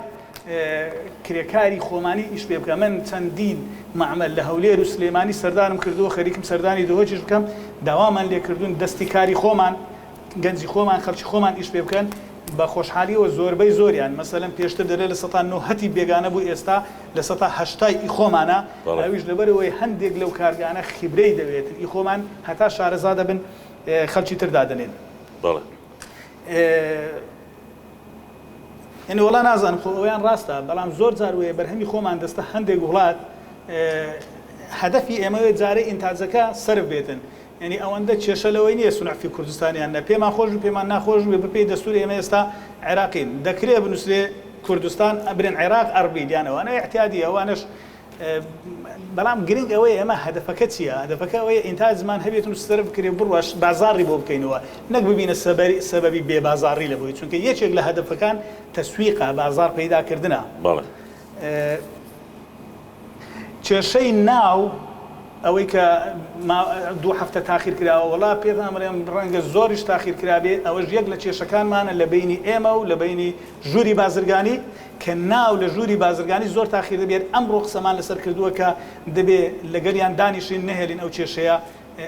کرێکاری خۆمانی ئیش پێ بکە من چەندین معمەل لە هەولێر و سلێمانی سەردانم کردووە خەریکم سەردانی دۆهۆچیش بکەم داوامان لێکردوون دەستی کاری خۆمان گەنجی خۆمان خەڵکی خۆمان ئیش پێ بکەن بە خۆشحالیەوە زۆربەی زۆریان مەسەلەن پێشتر دەرێت لە 9 بێگانە بوو ئێستا لە 8 ئیخۆمانە ئەویش لەبەرەوەی هەندێک لەو کارگانە خیبرەی دەوێت ئیخۆمان هەتا شارەزا دەبن خەڵکی تر دادەنێن. یعنی وڵا نازانم خۆ ئەویان ڕاستە بەڵام زۆر جار وێ بەرهەمی خۆمان دەستە هەندێک وڵات هەدەفی ئێمەوێت جارەی ئینتاجەکە سەرف بێتن. یعنی ئەوەندە کێشەلەوەی نییە سونعفی کوردستانیان نە پێمان خۆش و پێمان ناخۆش بێ بپێی دەستوری ئێمە ئێستا عێراقین دەکرێت بنووسێ کوردستان ئەبرێن عێراق ئەربیلیانەوەوانە احتیادی ئەوانش بەڵام گرنگ ئەوەیە ئێمە هەدەفەکە چییە؟ هەدەفەکە ئەوەیە ئینتاجمان هەبێت و سەرف بکرێ بڕواش بازاڕی بۆ بکەینەوە نەک ببینە سەبەبی بێ بازاڕی لە بۆی چونکە یەکێک لە هەدەفەکان تەسویقە بازار پەیداکردنە. کێشەی ناو ئەوەی کە 2 هەفتە تاخیر کراوە وڵا پێدامەڵێم ڕەنگە زۆریش تاخیر کرابێ ئەوەش یەک لە کێشەکانمانە لە بینی ئێمە و لە بینی ژووری بازرگانی کە ناو لە ژووری بازرگانی زۆر تاخیر دەبێت ئەمڕۆ قسەمان لەسەر کردووە کە دەبێت لەگەڵیان دانیشین نەهێلین ئەو کێشەیە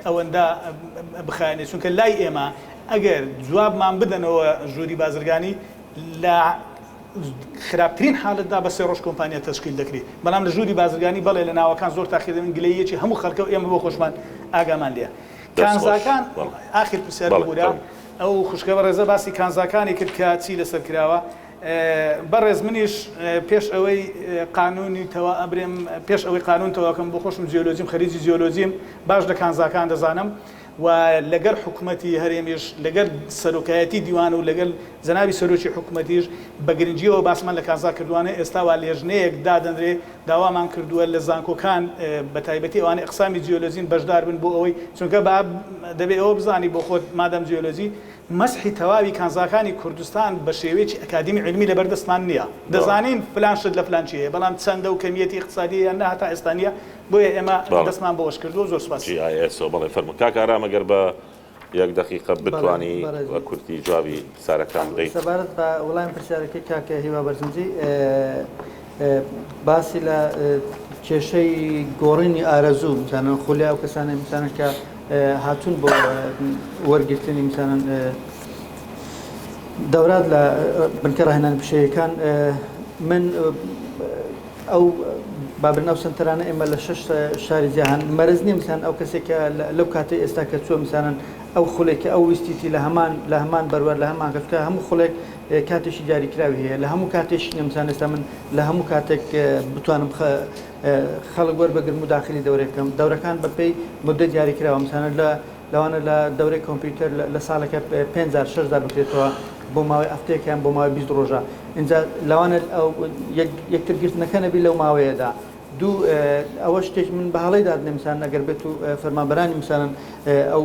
ئەوەندە بخایێنێت چونکە لای ئێمە ئەگەر جوابمان بدەنەوە ژووری بازرگانی لە خراپترین حالتدا بە 3 ڕۆژ کۆمپانیا تەشکیل دەکرێت بەڵام لە ژووری بازرگانی بەڵێ لە ناوەکان زۆر تاخیر دەبن گلەیەکی هەموو خەڵکە ئێمە بۆ خۆشمان ئاگامان لێە. کانزاکان ئاخر پرسیار بوورە ئەو خوشکە بە ڕێزە باسی کانزاکانی کرد کە چی لەسەر کراوە بەڕێز منیش پێش ئەوەی قانونی تەوا ئەبرێم پێش ئەوەی قانون تەواکەم بۆ خۆشم جیۆلۆجیم خەریجی جیۆلۆجیم باش لە کانزاکان دەزانم و لەگەر حکوومەتی هەرێمیش لەگەر سەرۆکایەتی دیوان و لەگەر جەنابی سەرۆکی حکوومەتیش بە گرنگیەوە باسمان لە کانزا کردوانە ئێستا وا لێژنەیەک دادەنرێ داوامان کردووە لە زانکۆکان بە تایبەتی ئەوانەی ئەقسامی جیۆلۆجین بەشدار بن بۆ ئەوەی چونکە دەبێت ئەوە بزانی بۆ خۆت مادەم جیۆلۆجی مەسحی تەواوی کانزاکانی کوردستان بە شێوەیەکی ئەکادمی علمی لەبەردەستمان نییە دەزانین فلان شت لە فلان چیە بەڵام چەندە و کەمیەتی اقتصادی یان نە هەتا ئێستانیە بۆیە ئێمە دەستمان بەوەش کردووە زۆر سپاس. بەڵێ فەرموو کاک ئارام ئەگەر بە 1 دقیقە بتوانی بە کورتی جوابی سارەکان بدەیت. سەبارەت بە وەڵامی پرسیارەکەی کاکە هیوا بەرزنجی باسی لە کێشەی گۆڕینی ئارەزوو مثانەن خولیا ئەو کەسانە مثانە کە هاتوون بۆ وەرگرتنی مثانەن دەورات لە بنکە ڕاهێنانی پیشەیەکان من ئەو بابرن ئەو سنتەرانە ئێمە لە 6 شاری جیهان مەرز نییە مثان ئەو کەسێکە لەو کاتەی ئێستا کە چووە مثانەن ئەو خولێکە ئەو ویستیتی لە هەمان بەروەر لە هەمان کەسکە هەموو خولێک کاتێکی دیاریکراوی هەیە لە هەموو کاتێکی نەمسان ئێستا من لە هەموو کاتێک بتوانم خەڵک وەربگرم و داخلی دەورێکم دەورەکان بەپێی مدە دیاریکراوە مثانە لەوانە لە دەورەی کۆمپیوتەر لە ساڵەکە 5,000 6,000 بکرێتەوە بۆ ماوەی ئەفتەیەکیان بۆ ماوەی 20 ڕۆژە اینجا لەوانە یەکترگرتنەکە نەبی لەو ماوەیەدا دوو ئەوە شتێک من بە هەڵەی دادنێ مثان ئەگەر بێت و فەرمانبەرانی مثانن ئەو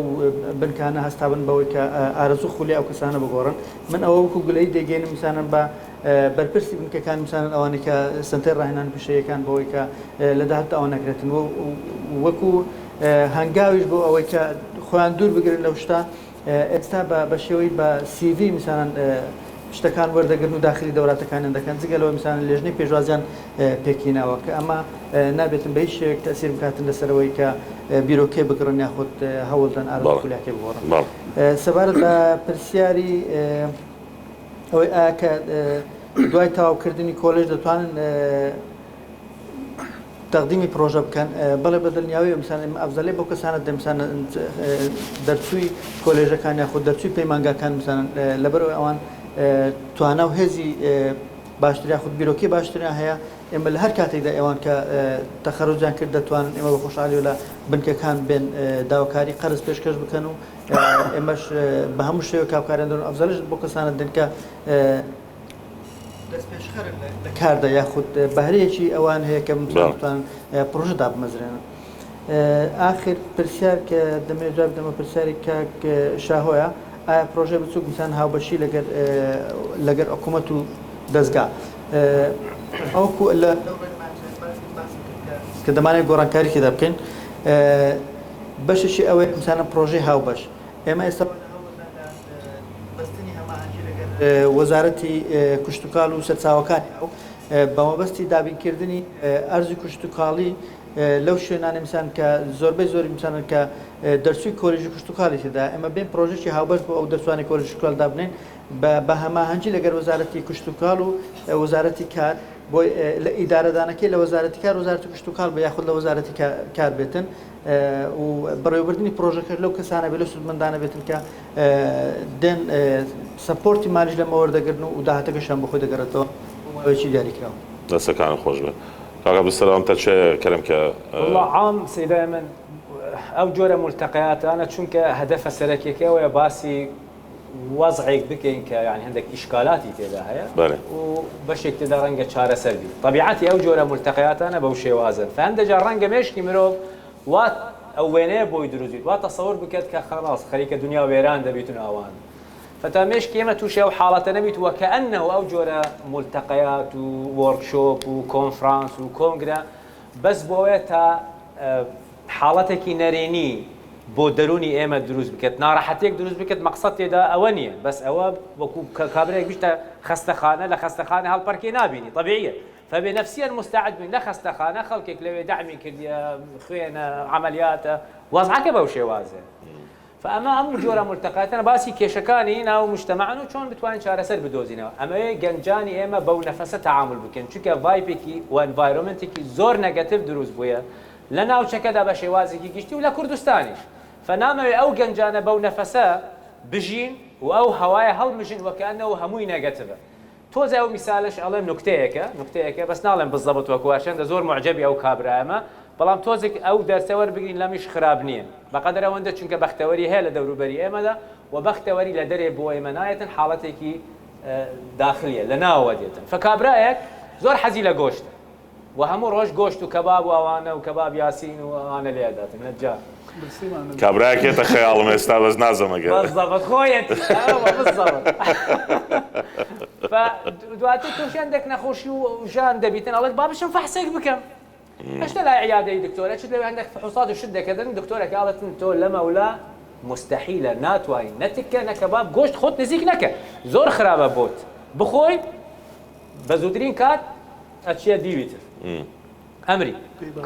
بنکانە هەستابن بەوەی کە ئارەزوو خولی ئەو کەسانە بگۆڕن من ئەوە وەکو گولەی دەگەێنم مثانن بە بەرپرسی بنکەکان مثانن ئەوانەی کە سنتەر ڕاهێنانی پیشەیەکان بەوەی کە لە داهاتدا ئەوە نەکرێتن وەکو هەنگاویش بۆ ئەوەی کە خۆیان دوور بگرن لەو شتا ئێستا بە شێوەی بە CV مثانن شتەکان وەردەگرن و داخلی دەوراتەکانیان دەکەن جگەلەوە مثانن لێژنەی پێشوازیان پێکیناوە کە ئەمە نابێتن بە هیچ شێوەیەک تەسیر بکاتن لەسەرەوەی کە بیرۆکەی بگڕن یاخود هەوڵدان ئارەزوو خولیاکەی بگۆڕن. سەبارەت بە پرسیاری ئەوەی ئایا کە دوای تەواوکردنی کۆلێژ دەتوانن تەقدیمی پرۆژە بکەن بەڵێ بەدڵنیاوی مثلا ئەفزەلێ بۆ کەسانە دەمسانە دەرچووی کۆلێژەکان یاخود دەرچووی پەیمانگاکان مثلا لەبەرەوەی ئەوان توانە و هێزی باشتر یاخود بیرۆکی باشتریان هەیە ئێمە لە هەر کاتێکدا ئێوان کە تەخەڕوجیان کرد دەتوانن ئێمە بە خۆشحالی و لە بنکەکان بێن داواکاری قەرز پێشکەش بکەن و ئێمەش بە هەموو شێوە کاپکاریان دەن ئەفزەلش بۆ کەسانە دنکە دەست پێشخەر لە کاردا یاخود بەهرەیەکی ئەوان هەیە کە بتوانن پرۆژەدا بمەزرێنن. ئاخر پرسیار کە دەمێ جواب دەمە پرسیاری کاک شاهۆیە ئایا پرۆژە بچووک مثلا هاوبەشی لەگەر حکوومەت و دەستگا ئەوکو لە کە دەمانێت گۆڕانکاریکێدا بکەین بەششی ئەوەیە مثلا پرۆژەی هاوبەش ئێمە ئێستا بەستنی هەماهەنگی لەگەر وەزارەتی کشتتوکاڵ و سەرچاوەکانی ئەو بە مەبەستی دابینکردنی ئەرزی کشتتوکاڵی لەو شوێنانی میسان کە زۆربەی زۆری میسانن کە دەرسوی کۆلیژی کشتتوکاڵی تێدا ئێمە بین پرۆژێکی هاوبەش بۆ ئەو دەرسوانی کۆلیژی کشتتوکاڵدا بنین بە هەماهەنگی لەگەر وەزارەتی کشتتوکاڵ و وەزارەتی کار بۆی لە ئیدارەدانەکەی لە وەزارەتی کار وەزارەتی کشتتوکاڵ بە یاخود لە وەزارەتی کار بێتن و بەڕێوەبردننی پرۆژەکە لەو کەسانە بێت لە سودمەندانە بێتن کە دێن سەپۆرتی مالیش لەمە وەردەگرن و داهاتەکەشان بۆ خۆی دەگەڕێتەوە وەچی دیاریکراوە دەستەکان خۆش بێت کاکا بستەرام تا چێ کەرم کە والله عام سيدا من او جوره ملتقيات انا چونك هدف سركيكه باسی وضعك بكين يعني عندك اشكالاتي تيدا هيا بله وبشك تقدر رنجه شاره سلبي طبيعتي او جوره ملتقيات انا بوشي وازن فعند جار رنجه مشكي مرو وات او وينه بو يدروزيت وات تصور بكت خلاص خليك دنيا ويران دبيتون اوان فتامش كيما توشي او حالته نبيت وكانه او جوره ملتقيات ووركشوب وكونفرنس وكونغرا بس بويتا حالتك نريني بۆ دەرونی ئێمە دروست بکەێت ناڕەحەتێک دروست بکەێت مەقسەد تێدا ئەوە نییە بەس ئەوە وەکو کابرایەک بیشتە خەستەخانە لە خەستەخانە هەڵپەرکێ نبینی طبيعية فبنفسيا مستعد من لە خەستەخانە خەڵکێک لەوێ دعمی کردیە خوێنە عملیاتە وەزعەکە بەو شێوازە فأما ئەم جۆرە ملتقاتەنە باسی کێشەکانی ناو مجتەمەعن و چۆن بتوانین چارەسەر بدۆزینەوە ئەمەوێ گەنجانی ئێمە بەو نەفەسە تعامل بکەن چونکە ڤایبێکی و ئەنڤایرۆمنتێکی زۆر نەگەتیڤ دروست بووە لە ناوچەکەدا بە شێوازێکی گشتی و لە کوردستانیش فنامەوێ ئەو گەنجانە بەو نەفەسە بژین و ئەو هەوایە هەڵمژین وەکەنەوە هەمووی نەگەتیڤە تۆزە ئەو میسالش ئەڵێم نوکتەیەکە بەس ناڵێم بزەبت وەکوواشێن دە زۆر معجەبی ئەو کابرایەمە بەڵام تۆزێک ئەو دەرسە وەربگرین لەمیش خراپ نییە بەقەدر ئەوەندە چونکە بەختەوەری هەیە لە دەوروبەری ئێمەدا و بەختەوەری لە دەرێ بۆ ئێمە نایەتن حاڵەتێکی داخلیە لە ناوەوە دێتن فکابرایەک زۆر حەزی لە گۆشتە و هەموو ڕۆژ گۆشت و کەباب و ئەوانە و کەباب یاسین و ئەوانە لێداتن نەجا کابراایەکێتە خەیاڵم ئێستا بەس نازەمەگە بالضبط خۆیەت بالضبط دواتر تووشیان دەک نەخۆشی و ژان دەبیتن ئەڵێت با بشم فەحسێک بکەم هەشتا لای عیادەی دکتۆرە چ لەوێ هەندێک فحوسات و شت دەکەدن دکتۆرێک ئاڵێتن تۆ لەمەولا مستحیلە ناتوانین نەتکە نەکەباب گۆشت خۆت نزیک نەکە زۆر خراپە بۆت بخۆی بە زووترین کات ئەچیە دیویتر ئەمری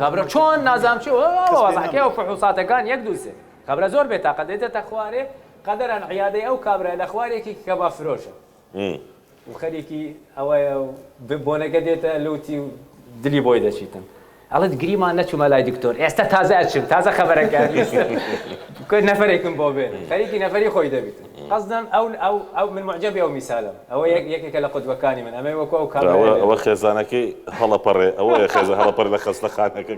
کابرا چۆن نازام چی وەزعکێ و فحوساتەکان یەک دووسێ کابرا زۆر بێتاقەت دێتە خوارێ قەدەران عیادەی ئەو کابرا لە خوارێکی کەباب فرۆشە و خەریکی ئەوەیە بۆنەکە دێتە لوتی و دلی بۆی دەچیتن ئەڵێت گریمان نەچوومە لای دکتۆر ئێستا تازە ئەچم تازە خەبەرەکە نەفەرێکم بۆ بێ خەریکی نەفەری خۆی دەبیتن قەزدەم ئەو من معجەبی ئەو میسالم ئەوە یەکێکە لە قودوەکانی من ئەمە وەکو ئەو کابرا ئەوە خێزانەکەی هەڵەپەڕێ ئەوەیە خێزە هەڵەپەڕ لە خەستەخانەکە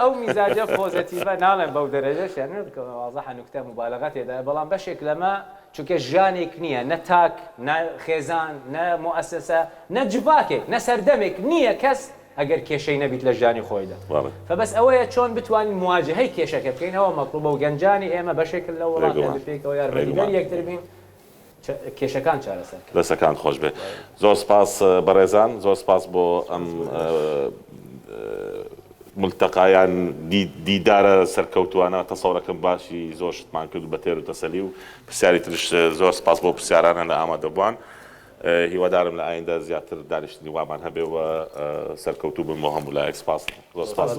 ئەو میزاجە پۆزتیڤە ناڵێن بەو دەرەجەشیان وازەح نوکتە مبالغە تێدا بەڵام بەشێک لەمە چونکە ژانێک نییە نە تاک نە خێزان نە مؤسسە نە جوواکێک نە سەردەمێک نییە کەس ئەگەر کێشەی نەبیت لە ژانی خۆیدا فبەس ئەوەیە چۆن بتوانین مواجهەی کێشەکە بکەین ئەوە مەطلوبە و گەنجانی ئێمە بەشێک لە وڵاتە پێکەوە یارمەتیدەر یەکتر بین کێشەکان چارەسەر دەستەکان خۆش بێ زۆر سپاس بەڕێزان زۆر سپاس بۆ ئەم ملتقایان دیدارە سەرکەوتوانە تەسەوڕەکەم باشی زۆر شتمان کرد بە تێر و تەسەلی و پرسیاری ترش زۆر سپاس بۆ پرسیارانە لە ئامادەبووان هیوادارم لە ئایندە زیاتر دانیشتنی وامان هەبێ و سەرکەوتوو بن بۆ هەموو لایەک سپاس زۆر سپاس